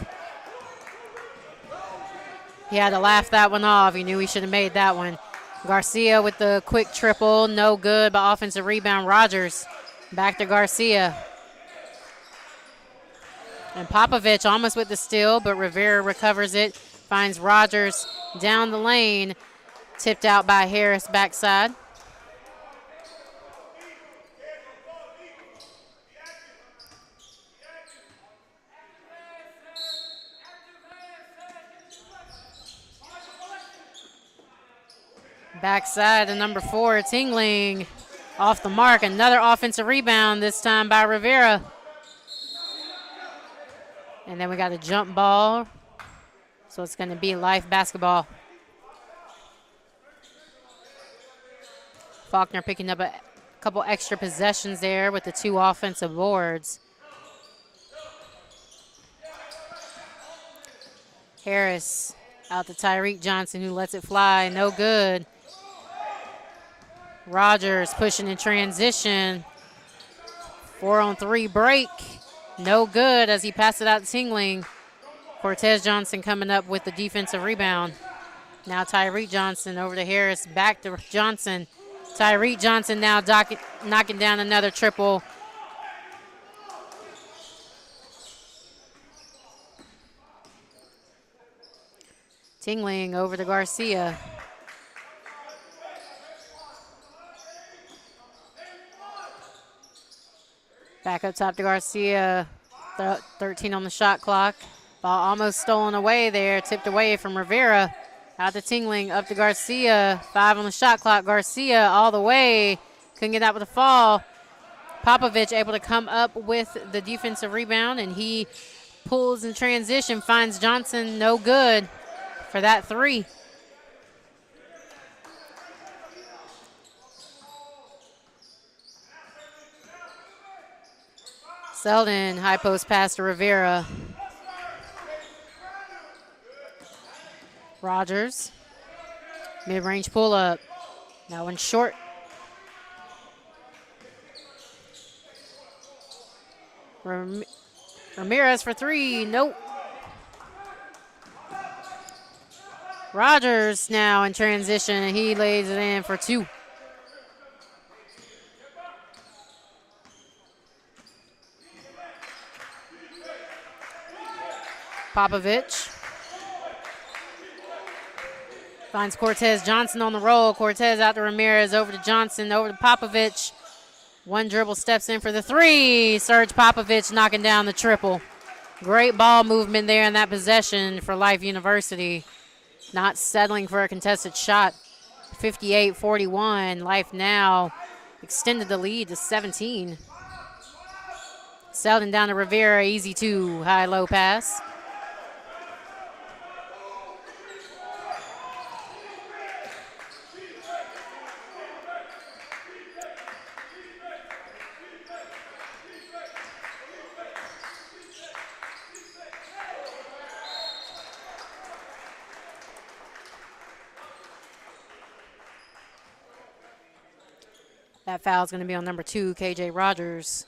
He had to laugh that one off. He knew he should have made that one. Garcia with the quick triple, no good, but offensive rebound, Rogers. Back to Garcia. And Popovich almost with the steal, but Rivera recovers it, finds Rogers down the lane, tipped out by Harris backside. Backside to number 4, Tingling. Off the mark, another offensive rebound, this time by Rivera. And then we got a jump ball, so it's going to be Life basketball. Faulkner picking up a couple extra possessions there with the 2 offensive boards. Harris out to Tyreek Johnson, who lets it fly, no good. Rogers pushing in transition. 4-on-3 break. No good as he passed it out to Tingling. Cortez Johnson coming up with the defensive rebound. Now Tyreek Johnson over to Harris, back to Johnson. Tyreek Johnson now knocking down another triple. Tingling over to Garcia. Back up top to Garcia, 13 on the shot clock. Ball almost stolen away there, tipped away from Rivera. Out to Tingling, up to Garcia, 5 on the shot clock. Garcia all the way, couldn't get out with a fall. Popovich able to come up with the defensive rebound, and he pulls in transition, finds Johnson, no good. for that three. Selden, high post pass to Rivera. Rogers, mid-range pull-up. That one's short. Ramirez for three, nope. Rogers now in transition, he lays it in for two. Popovich finds Cortez Johnson on the roll. Cortez out to Ramirez, over to Johnson, over to Popovich. One dribble, steps in for the three. Serge Popovich knocking down the triple. Great ball movement there in that possession for Life University. Not settling for a contested shot. 58-41. Life now extended the lead to 17. Selden down to Rivera, easy two, high-low pass. That foul is going to be on number 2, KJ Rogers.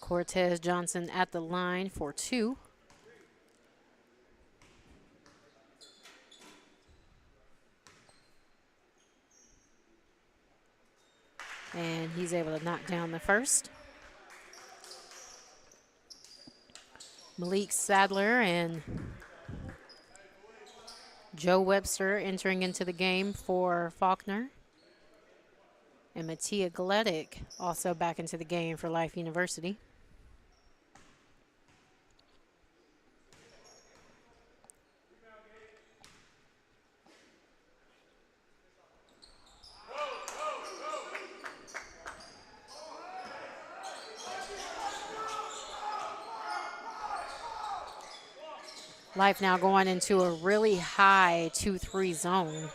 Cortez Johnson at the line for two. And he's able to knock down the first. Malik Sadler and Joe Webster entering into the game for Faulkner. And Mattia Gleddick also back into the game for Life University. Life now going into a really high 2-3 zone.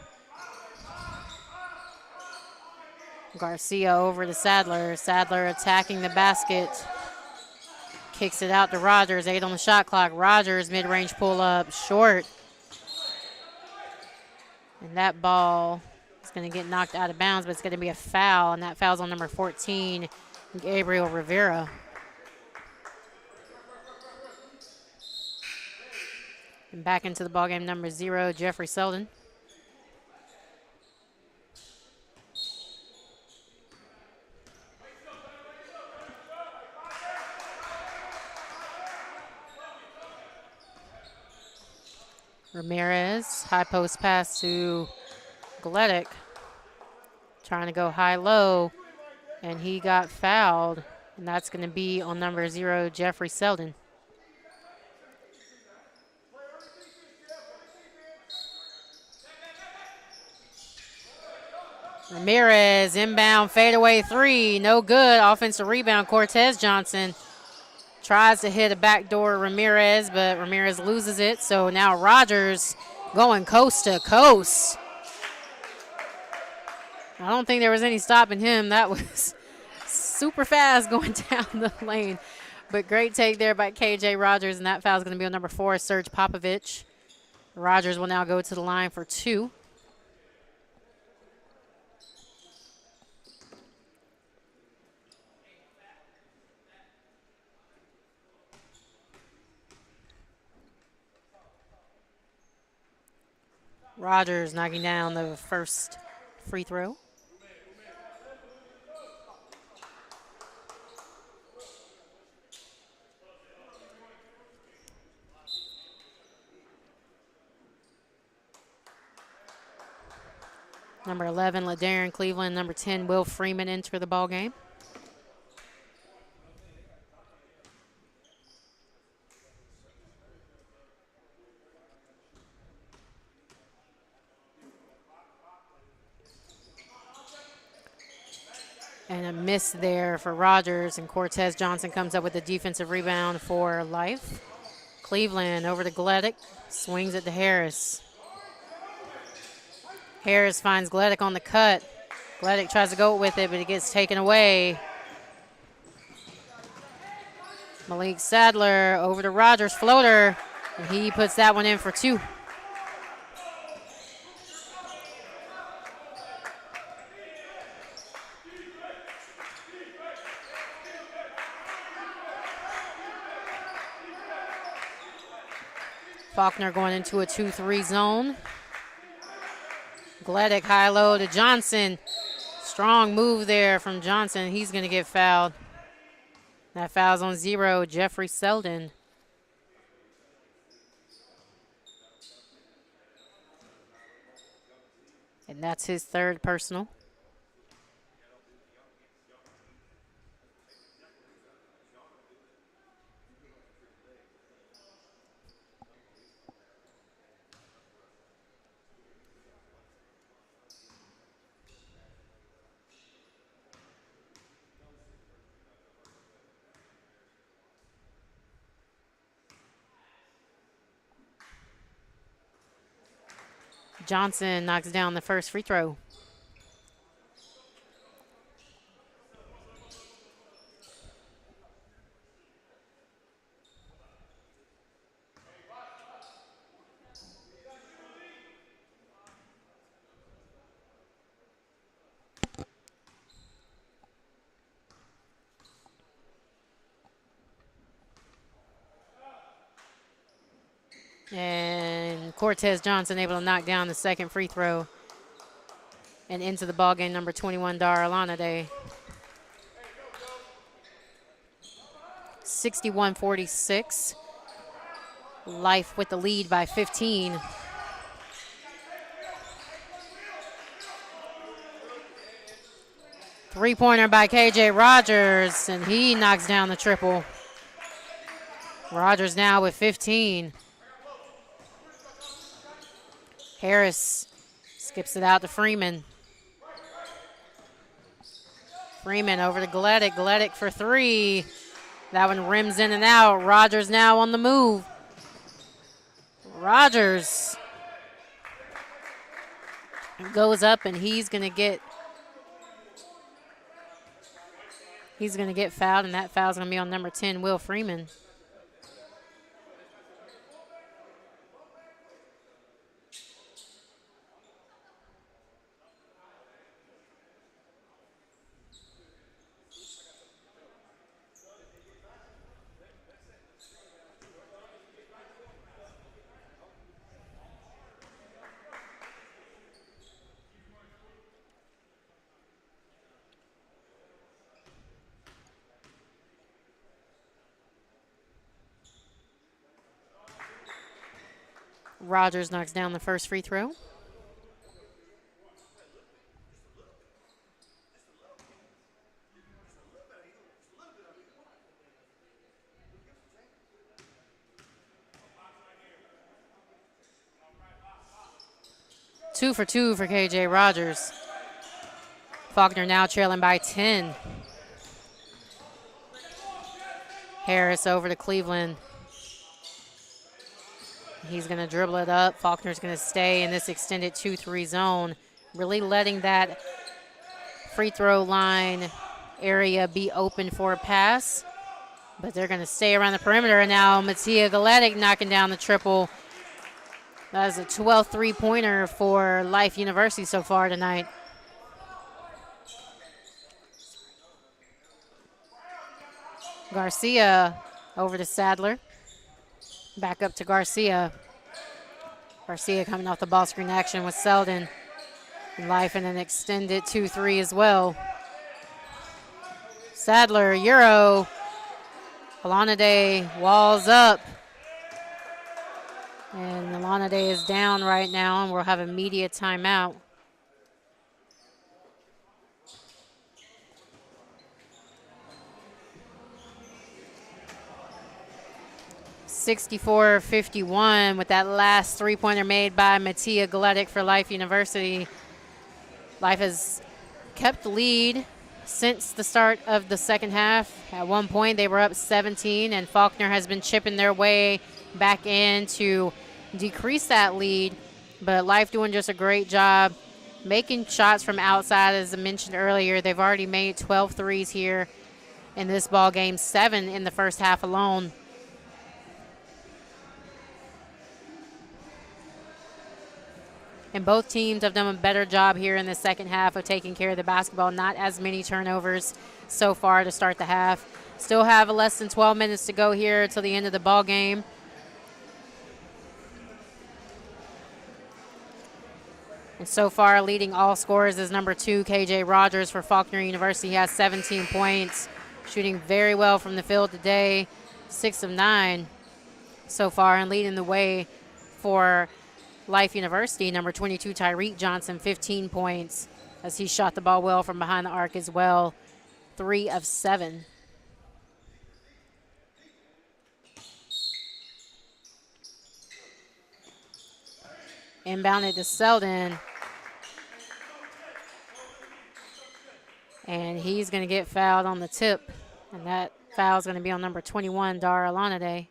Garcia over to Sadler. Sadler attacking the basket. Kicks it out to Rogers. 8 on the shot clock. Rogers mid-range pull-up, short. And that ball is going to get knocked out of bounds, but it's going to be a foul, and that foul's on number 14, Gabriel Rivera. And back into the ballgame, number 0, Jeffrey Selden. Ramirez, high post pass to Gleddick. Trying to go high-low, and he got fouled. And that's going to be on number 0, Jeffrey Selden. Ramirez, inbound fadeaway three, no good. Offensive rebound, Cortez Johnson tries to hit a backdoor Ramirez, but Ramirez loses it. So now Rogers going coast to coast. I don't think there was any stopping him. That was super fast going down the lane. But great take there by KJ Rogers, and that foul is going to be on number 4, Serge Popovich. Rogers will now go to the line for 2. Rogers knocking down the first free throw. Number 11, LaDarren Cleveland. Number 10, Will Freeman enter the ball game. And a miss there for Rogers, and Cortez Johnson comes up with a defensive rebound for Life. Cleveland over to Gleddick, swings it to Harris. Harris finds Gleddick on the cut. Gleddick tries to go with it, but it gets taken away. Malik Sadler over to Rogers, floater, and he puts that one in for 2. Faulkner going into a 2-3 zone. Gleddick high-low to Johnson. Strong move there from Johnson. He's going to get fouled. That foul's on 0, Jeffrey Selden. And that's his 3rd personal. Johnson knocks down the first free throw. And Cortez Johnson able to knock down the second free throw. And into the ballgame, number 21, Daralana. 61-46. Life with the lead by 15. Three-pointer by KJ Rogers, and he knocks down the triple. Rogers now with 15. Harris skips it out to Freeman. Freeman over to Gleddick. Gleddick for 3. That one rims in and out. Rogers now on the move. Rogers goes up, and he's going to get fouled, and that foul's going to be on number 10, Will Freeman. Rogers knocks down the first free throw. Two for KJ Rogers. Faulkner now trailing by 10. Harris over to Cleveland. He's going to dribble it up. Faulkner's going to stay in this extended 2-3 zone, really letting that free throw line area be open for a pass. But they're going to stay around the perimeter. And now Mattia Gleddick knocking down the triple. That is a 12th three-pointer for Life University so far tonight. Garcia over to Sadler. Back up to Garcia. Garcia coming off the ball screen action with Selden. And Life in an extended 2-3 as well. Sadler, Euro. Alanade walls up. And Alanade is down right now, and we'll have immediate timeout. (64-51) with that last three-pointer made by Mattia Gleddick for Life University. Life has kept the lead since the start of the second half. At one point, they were up 17, and Faulkner has been chipping their way back in to decrease that lead. But Life doing just a great job making shots from outside, as I mentioned earlier. They've already made 12 threes here in this ball game, 7 in the first half alone. And both teams have done a better job here in the second half of taking care of the basketball. Not as many turnovers so far to start the half. Still have less than 12 minutes to go here till the end of the ball game. And so far, leading all scorers is number 2, KJ Rogers for Faulkner University. He has 17 points, shooting very well from the field today, 6 of 9 so far, and leading the way for Life University, number 22, Tyreek Johnson, 15 points, as he shot the ball well from behind the arc as well, 3 of 7. Inbounded to Selden. And he's going to get fouled on the tip. And that foul is going to be on number 21, Dara Alanaday.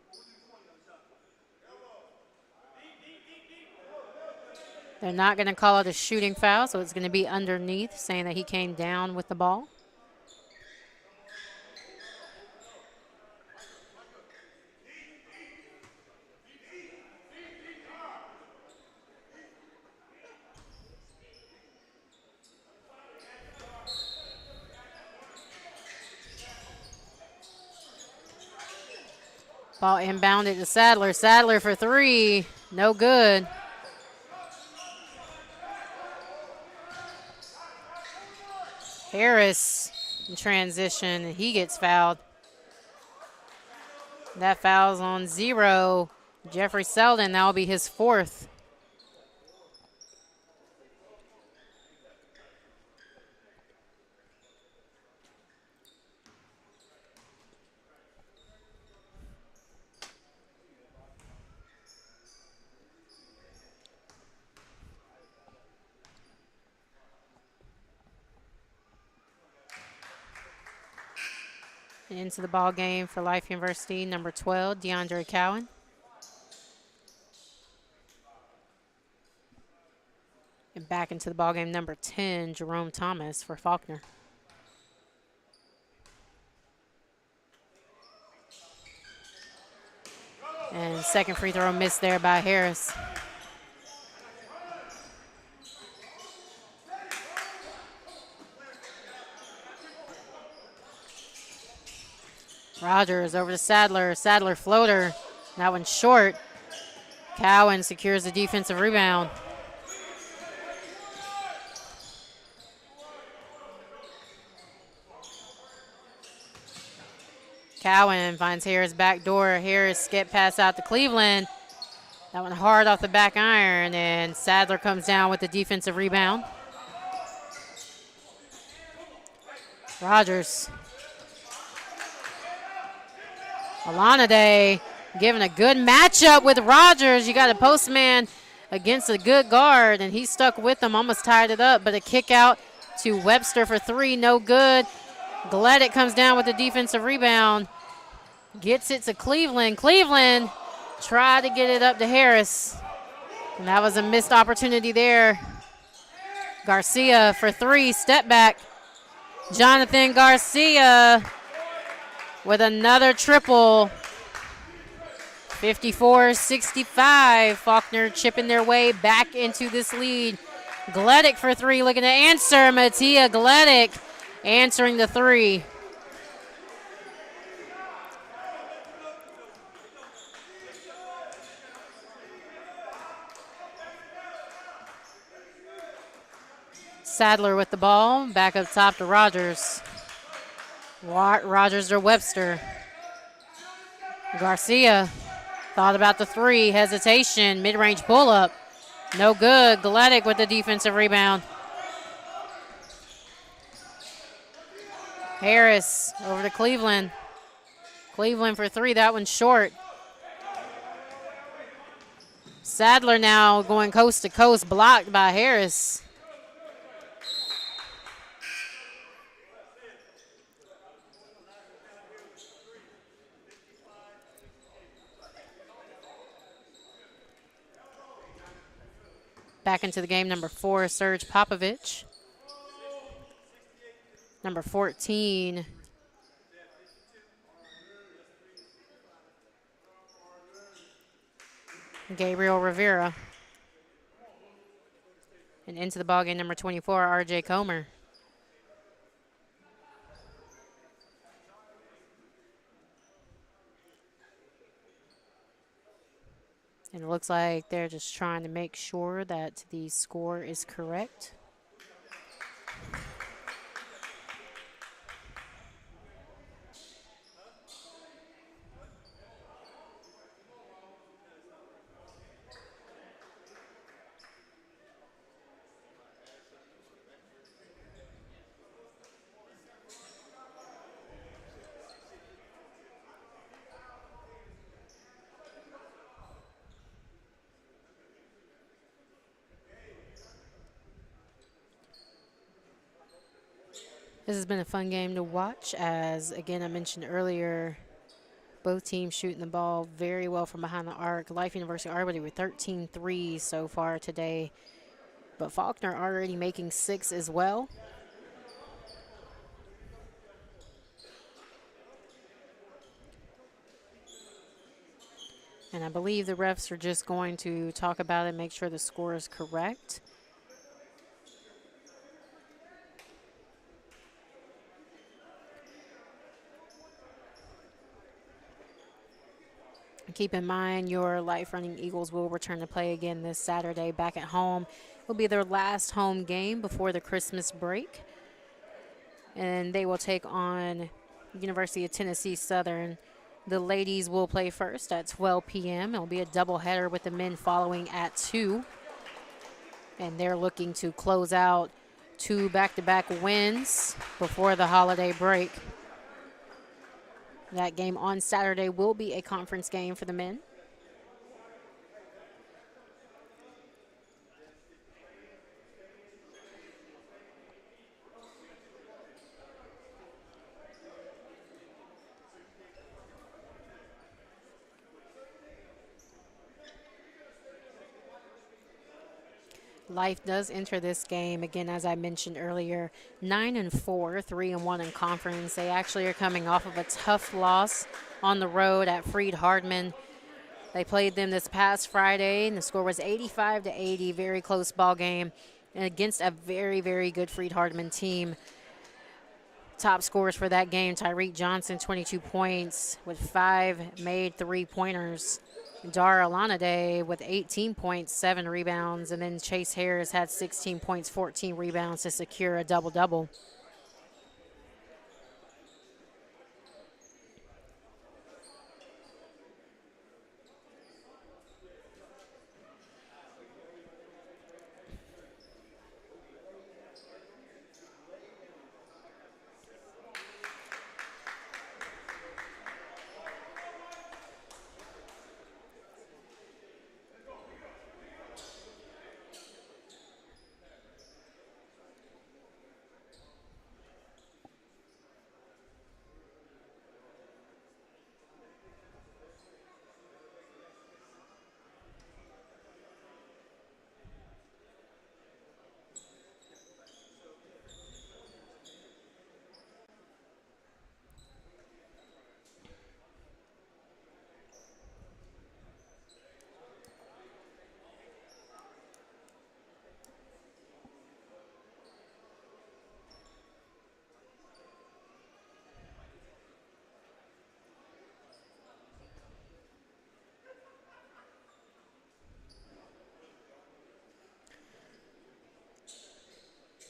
They're not going to call it a shooting foul, so it's going to be underneath, saying that he came down with the ball. Ball inbounded to Sadler. Sadler for 3. No good. Harris in transition, and he gets fouled. That foul's on 0. Jeffrey Selden, that will be his 4th. Into the ball game for Life University, number 12, DeAndre Cowan. And back into the ball game, number 10, Jerome Thomas for Faulkner. And second free throw missed there by Harris. Rogers over to Sadler. Sadler floater. That one's short. Cowan secures the defensive rebound. Cowan finds Harris back door. Harris skip pass out to Cleveland. That one hard off the back iron, and Sadler comes down with the defensive rebound. Rogers. Alanaday giving a good matchup with Rogers. You got a postman against a good guard, and he stuck with them, almost tied it up, but a kick out to Webster for 3, no good. Gleddick comes down with the defensive rebound, gets it to Cleveland. Cleveland tried to get it up to Harris, and that was a missed opportunity there. Garcia for 3, step back. Jonathan Garcia with another triple. 54-65. Faulkner chipping their way back into this lead. Gleddick for 3, looking to answer. Mattia Gleddick answering the 3. Sadler with the ball, back up top to Rogers. Rogers to Webster. Garcia thought about the 3, hesitation, mid-range pull-up. No good. Gleddick with the defensive rebound. Harris over to Cleveland. Cleveland for 3, that one's short. Sadler now going coast to coast, blocked by Harris. Back into the game, number 4, Serge Popovich. Number 14, Gabriel Rivera. And into the ballgame, number 24, R.J. Comer. And it looks like they're just trying to make sure that the score is correct. This has been a fun game to watch as, again, I mentioned earlier, both teams shooting the ball very well from behind the arc. Life University already with 13 threes so far today, but Faulkner already making 6 as well. And I believe the refs are just going to talk about it and make sure the score is correct. Keep in mind your Life Running Eagles will return to play again this Saturday back at home. It will be their last home game before the Christmas break. And they will take on University of Tennessee Southern. The ladies will play first at 12 p.m. It will be a doubleheader with the men following at 2. And they're looking to close out 2 back-to-back wins before the holiday break. That game on Saturday will be a conference game for the men. Life does enter this game, again, as I mentioned earlier, 9-4, 3-1 in conference. They actually are coming off of a tough loss on the road at Freed-Hardman. They played them this past Friday, and the score was 85-80, very close ball game, and against a very, very good Freed-Hardman team. Top scorers for that game, Tyreek Johnson, 22 points with 5 made three-pointers. Dara Alanaday with 18 points, 7 rebounds, and then Chase Harris had 16 points, 14 rebounds to secure a double-double.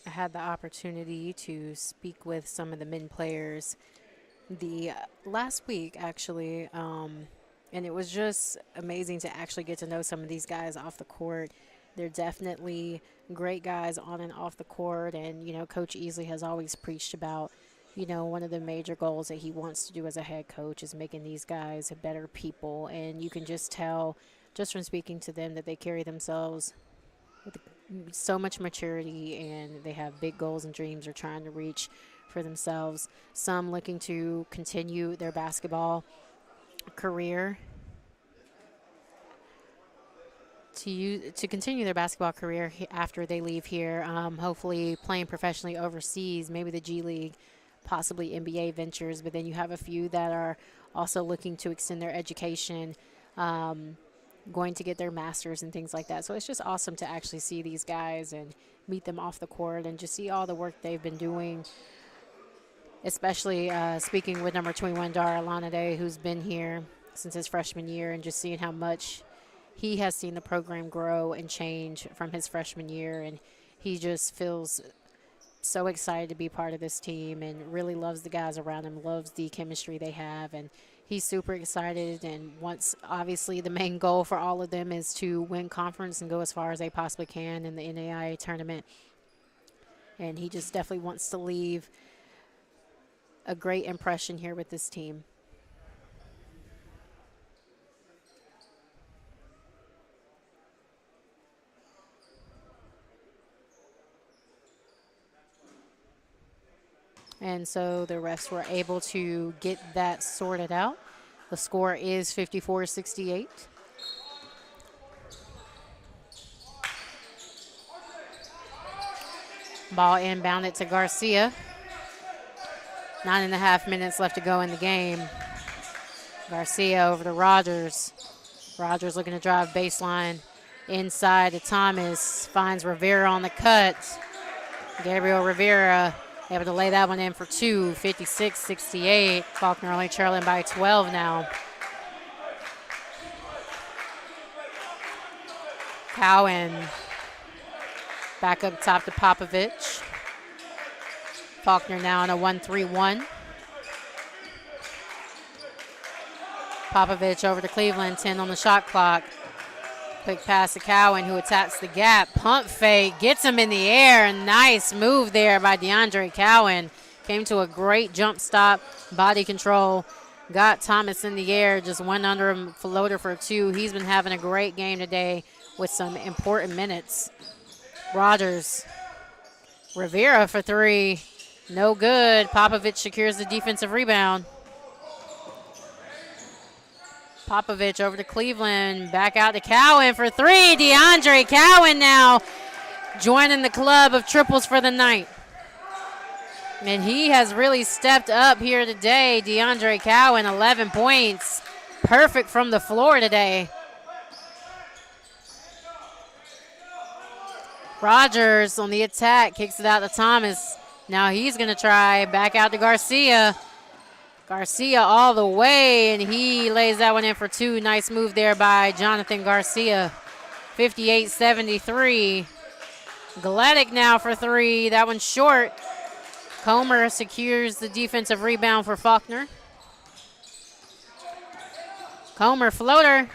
I had the opportunity to speak with some of the men players the last week, actually, and it was just amazing to actually get to know some of these guys off the court. They're definitely great guys on and off the court, and, you know, Coach Easley has always preached about, you know, one of the major goals that he wants to do as a head coach is making these guys better people, and you can just tell just from speaking to them that they carry themselves with so much maturity, and they have big goals and dreams they're trying to reach for themselves. Some looking to continue their basketball career to continue their basketball career after they leave here. Hopefully playing professionally overseas, maybe the G League, possibly NBA ventures. But then you have a few that are also looking to extend their education, going to get their masters and things like that. So it's just awesome to actually see these guys and meet them off the court and just see all the work they've been doing. Especially speaking with number 21, Dara Lanade, who's been here since his freshman year, and just seeing how much he has seen the program grow and change from his freshman year. And he just feels so excited to be part of this team and really loves the guys around him, loves the chemistry they have. And he's super excited and wants, obviously, the main goal for all of them is to win conference and go as far as they possibly can in the NAIA tournament. And he just definitely wants to leave a great impression here with this team. And so the refs were able to get that sorted out. The score is 54-68. Ball inbounded to Garcia. 9.5 minutes left to go in the game. Garcia over to Rogers. Rogers looking to drive baseline inside to Thomas. Finds Rivera on the cut. Gabriel Rivera able to lay that one in for two. 56-68. Faulkner only trailing by 12 now. Cowan back up top to Popovich. Faulkner now on a 1-3-1. Popovich over to Cleveland, 10 on the shot clock. Quick pass to Cowan, who attacks the gap. Pump fake, gets him in the air. Nice move there by DeAndre Cowan. Came to a great jump stop, body control. Got Thomas in the air, just went under him, floater for two. He's been having a great game today with some important minutes. Rogers. Rivera for three. No good. Popovich secures the defensive rebound. Popovich over to Cleveland. Back out to Cowan for three. DeAndre Cowan now joining the club of triples for the night. And he has really stepped up here today. DeAndre Cowan, 11 points. Perfect from the floor today. Rogers on the attack, kicks it out to Thomas. Now he's going to try, back out to Garcia. Garcia all the way, and he lays that one in for two. Nice move there by Jonathan Garcia. 58-73. Gleddick now for three. That one's short. Comer secures the defensive rebound for Faulkner. Comer floater.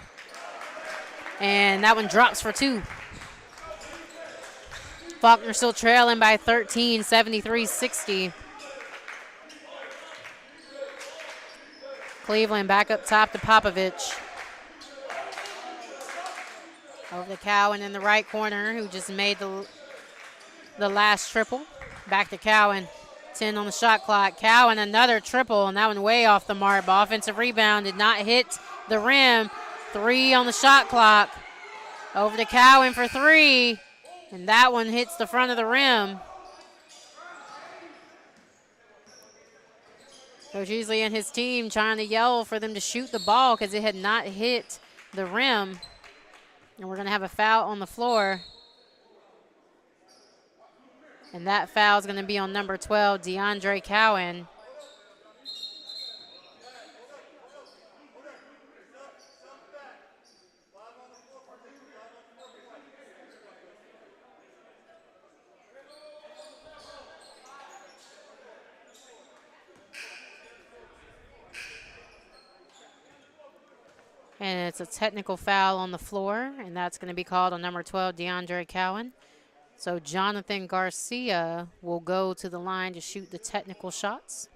And that one drops for two. Faulkner still trailing by 13, 73-60. Cleveland back up top to Popovich. Over to Cowan in the right corner, who just made the last triple. Back to Cowan. 10 on the shot clock. Cowan another triple, and that one way off the mark. But offensive rebound did not hit the rim. 3 on the shot clock. Over to Cowan for three, and that one hits the front of the rim. Coach Easley and his team trying to yell for them to shoot the ball because it had not hit the rim. And we're going to have a foul on the floor. And that foul is going to be on number 12, DeAndre Cowan. And it's a technical foul on the floor, and that's going to be called on number 12, DeAndre Cowan. So Jonathan Garcia will go to the line to shoot the technical shots.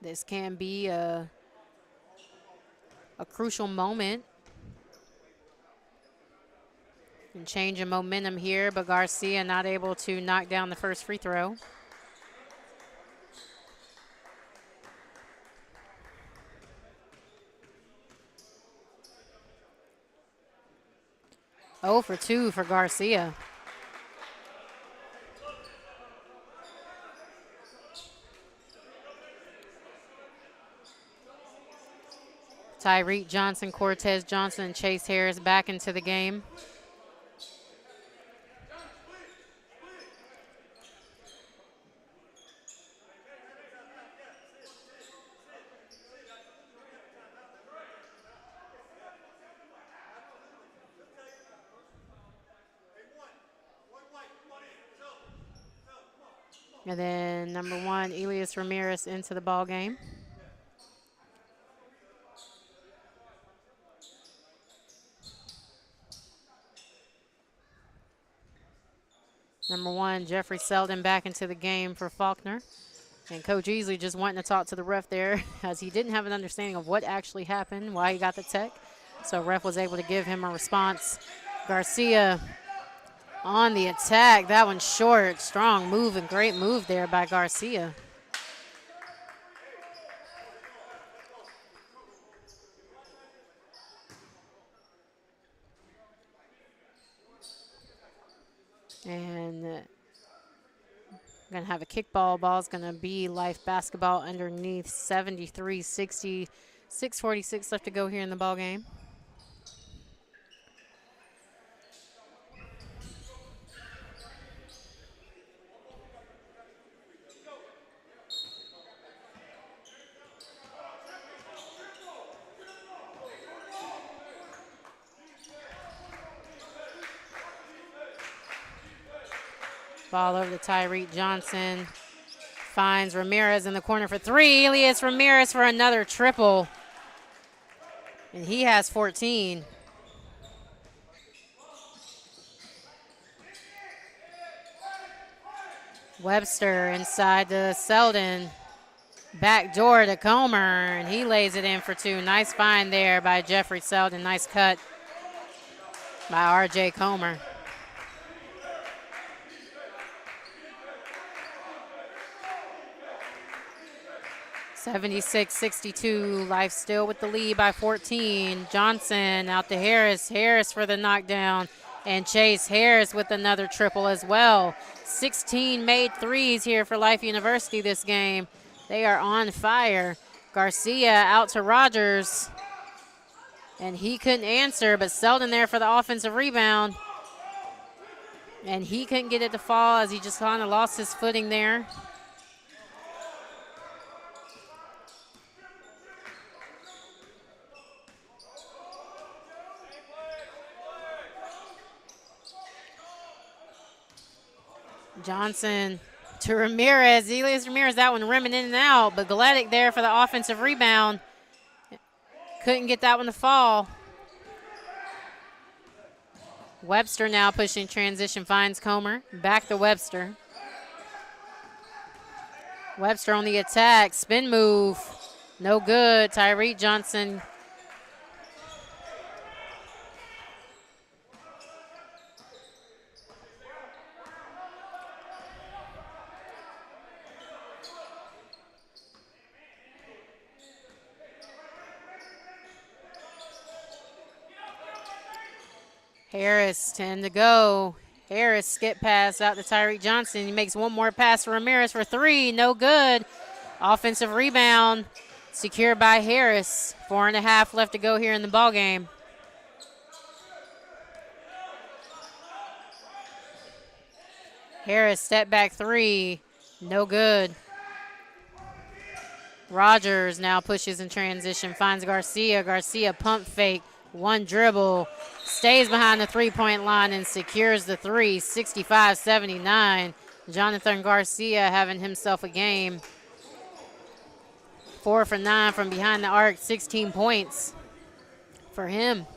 This can be a crucial moment and change in momentum here, but Garcia not able to knock down the first free throw. 0 for 2 for Garcia. Tyreek Johnson, Cortez Johnson, and Chase Harris back into the game. And then number 1, Elias Ramirez into the ball game. Number 1, Jeffrey Selden back into the game for Faulkner. And Coach Easley just wanting to talk to the ref there as he didn't have an understanding of what actually happened, why he got the tech. So ref was able to give him a response. Garcia on the attack. That one's short. Strong move and great move there by Garcia. And going to have a kickball. Ball's going to be Life basketball underneath 73-60. 6:46 left to go here in the ball game. Ball over to Tyreek Johnson. Finds Ramirez in the corner for 3. Elias Ramirez for another triple. And he has 14. Webster inside to Selden. Back door to Comer, and he lays it in for 2. Nice find there by Jeffrey Selden. Nice cut by R.J. Comer. (76-62). Life still with the lead by 14. Johnson out to Harris. Harris for the knockdown. And Chase Harris with another triple as well. 16 made threes here for Life University this game. They are on fire. Garcia out to Rogers. And he couldn't answer, but Selden there for the offensive rebound. And he couldn't get it to fall as he just kind of lost his footing there. Johnson to Ramirez. Elias Ramirez, that one rimming in and out, but Galetic there for the offensive rebound. Couldn't get that one to fall. Webster now pushing transition, finds Comer. Back to Webster. Webster on the attack, spin move. No good. Tyreek Johnson. Harris, 10 to go. Harris skip pass out to Tyreek Johnson. He makes one more pass to Ramirez for 3. No good. Offensive rebound secured by Harris. 4.5 left to go here in the ball game. Harris step back 3. No good. Rogers now pushes in transition. Finds Garcia. Garcia pump fake. One dribble. Stays behind the three-point line and secures the 3, 65-79. Jonathan Garcia having himself a game. 4 for 9 from behind the arc, 16 points for him.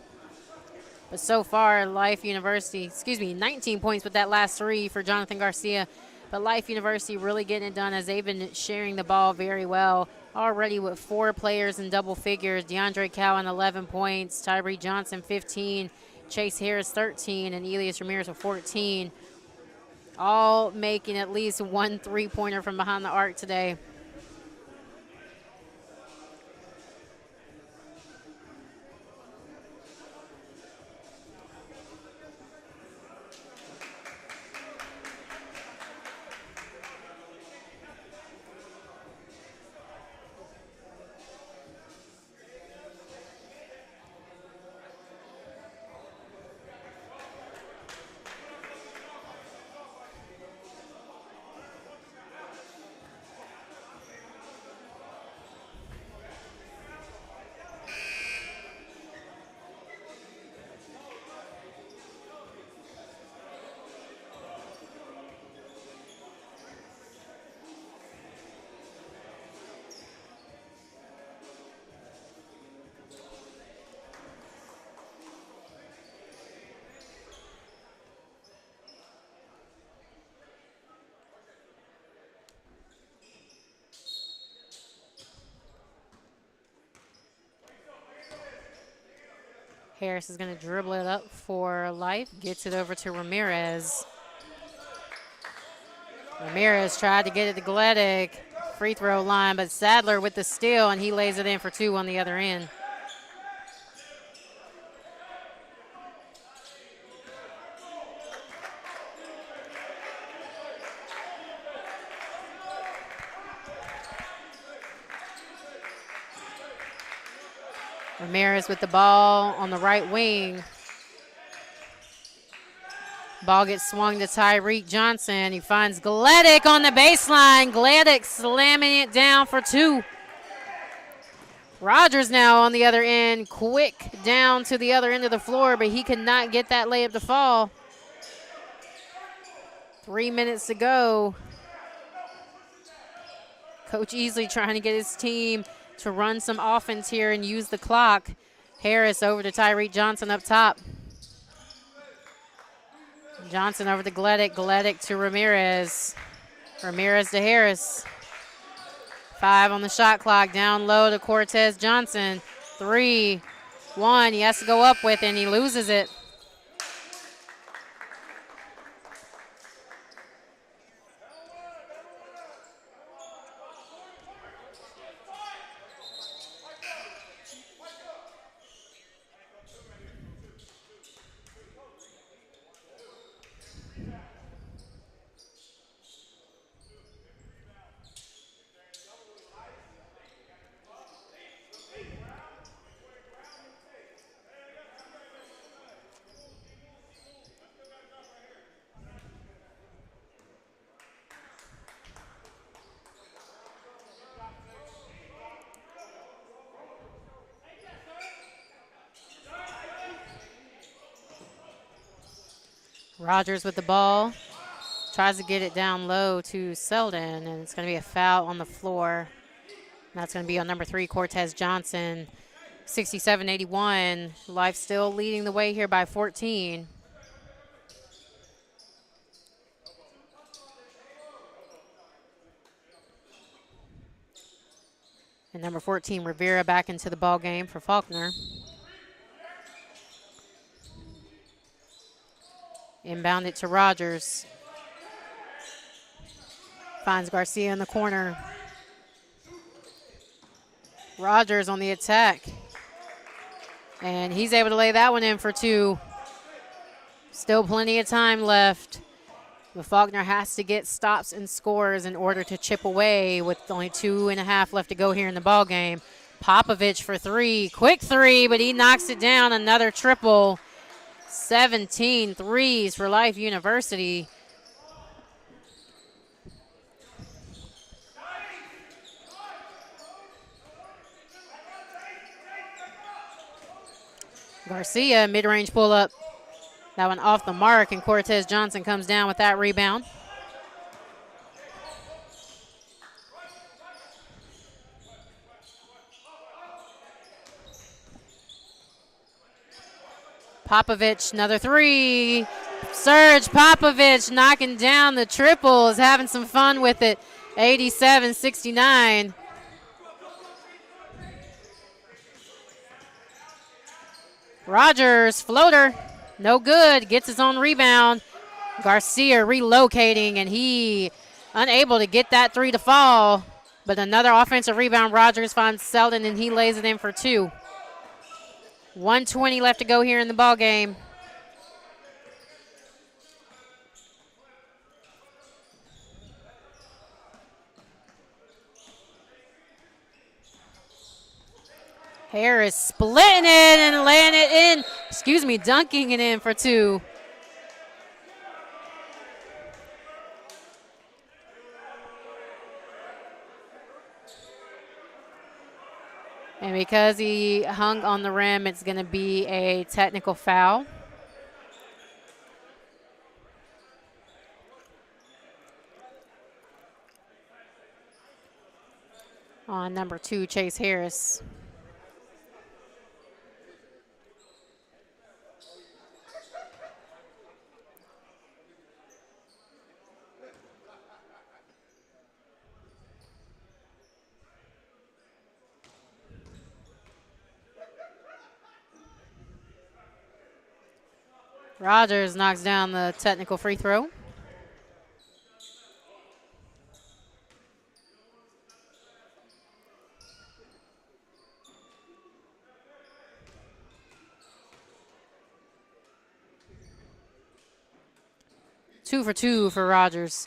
But so far, Life University, 19 points with that last 3 for Jonathan Garcia. But Life University really getting it done as they've been sharing the ball very well. Already with 4 players in double figures. DeAndre Cowan, 11 points. Tyree Johnson, 15. Chase Harris, 13. And Elias Ramirez with 14. All making at least one three-pointer from behind the arc today. Harris is going to dribble it up for Life, gets it over to Ramirez. Ramirez tried to get it to Gledek, free throw line, but Sadler with the steal, and he lays it in for 2 on the other end. Ramirez with the ball on the right wing. Ball gets swung to Tyreek Johnson. He finds Gledek on the baseline. Gledek slamming it down for 2. Rogers now on the other end, quick down to the other end of the floor, but he could not get that layup to fall. 3 minutes to go. Coach Easley trying to get his team to run some offense here and use the clock. Harris over to Tyreek Johnson up top. Johnson over to Gledek. Gledek to Ramirez. Ramirez to Harris. 5 on the shot clock. Down low to Cortez Johnson. 3, 1. He has to go up with, and he loses it. Rogers with the ball. Tries to get it down low to Selden, and it's going to be a foul on the floor. That's going to be on number 3, Cortez Johnson. 67-81. Life still leading the way here by 14. And number 14, Rivera, back into the ball game for Faulkner. Inbound it to Rogers. Finds Garcia in the corner. Rogers on the attack. And he's able to lay that one in for 2. Still plenty of time left. But Faulkner has to get stops and scores in order to chip away with only 2.5 left to go here in the ball game. Popovich for 3. Quick 3, but he knocks it down. Another triple. 17 threes for Life University. Garcia, mid-range pull-up. That one off the mark, and Cortez Johnson comes down with that rebound. Popovich, another 3. Serge Popovich knocking down the triple, is having some fun with it. 87-69. Rogers, floater, no good, gets his own rebound. Garcia relocating, and he unable to get that 3 to fall. But another offensive rebound. Rogers finds Selden, and he lays it in for 2. 1:20 left to go here in the ball game. Harris splitting it and laying it in, dunking it in for 2. And because he hung on the rim, it's going to be a technical foul. On number 2, Chase Harris. Rogers knocks down the technical free throw. Two for two for Rogers.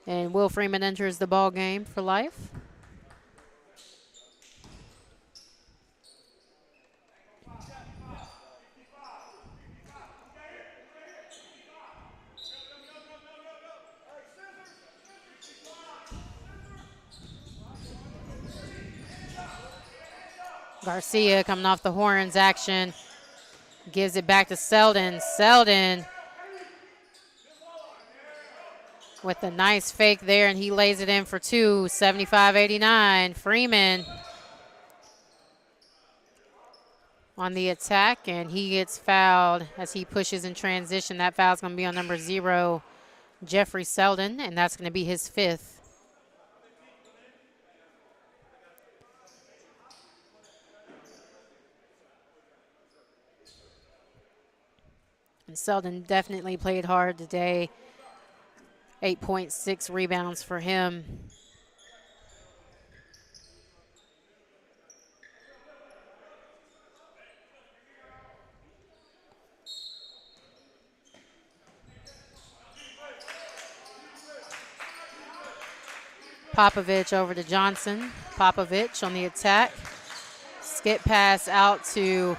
And Will Freeman enters the ball game for Life. Garcia coming off the horns action. Gives it back to Selden. Selden with a nice fake there, and he lays it in for two. 75-89. Freeman on the attack, and he gets fouled as he pushes in transition. That foul's going to be on number 0, Jeffrey Selden, and that's going to be his 5th. And Selden definitely played hard today. 8.6 rebounds for him. Popovich over to Johnson. Popovich on the attack. Skip pass out to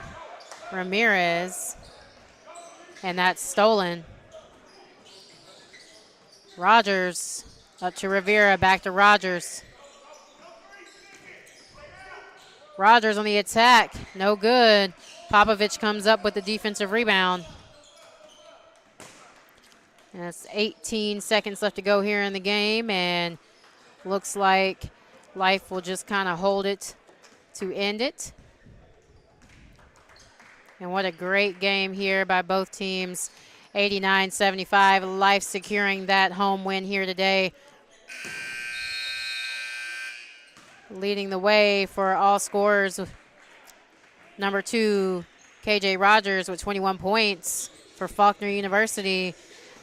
Ramirez. And that's stolen. Rogers up to Rivera, back to Rogers. Rogers on the attack, no good. Popovich comes up with the defensive rebound. And it's 18 seconds left to go here in the game, and looks like Life will just kind of hold it to end it. And what a great game here by both teams. 89-75, Life securing that home win here today. Leading the way for all scorers, number 2, KJ Rogers with 21 points for Faulkner University.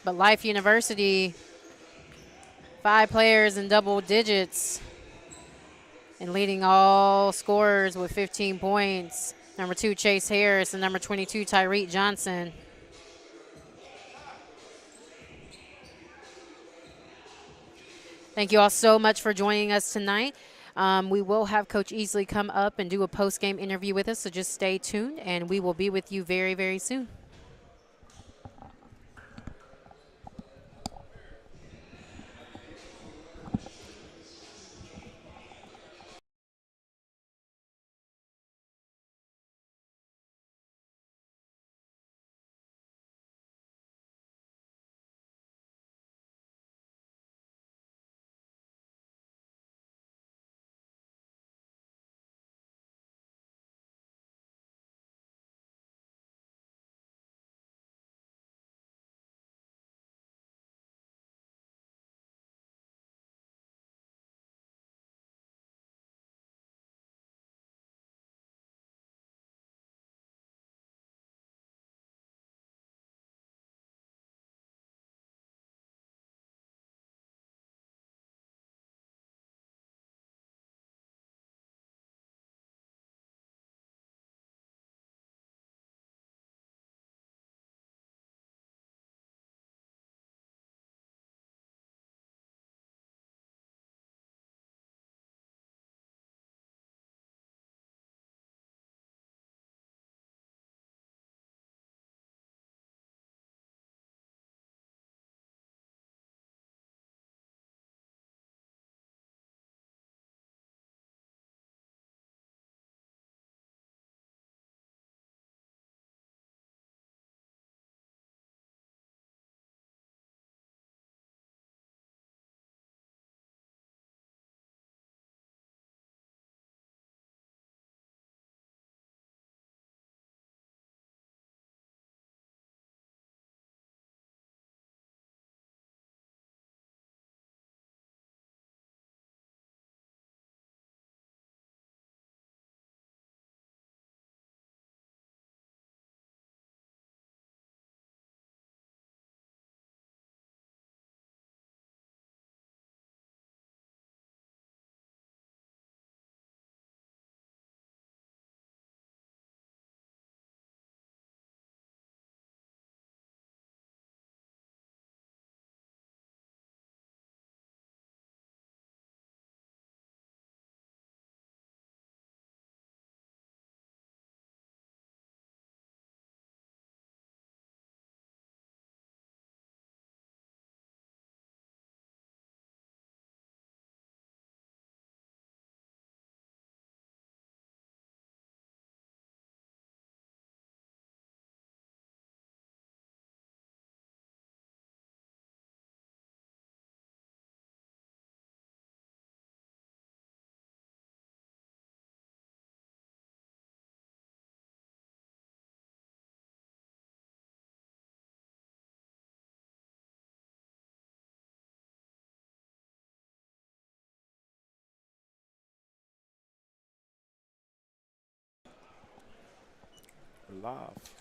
But Life University, 5 players in double digits and leading all scorers with 15 points. Number 2, Chase Harris, and number 22, Tyreek Johnson. Thank you all so much for joining us tonight. We will have Coach Easley come up and do a post-game interview with us, so just stay tuned, and we will be with you very, very soon. We're live.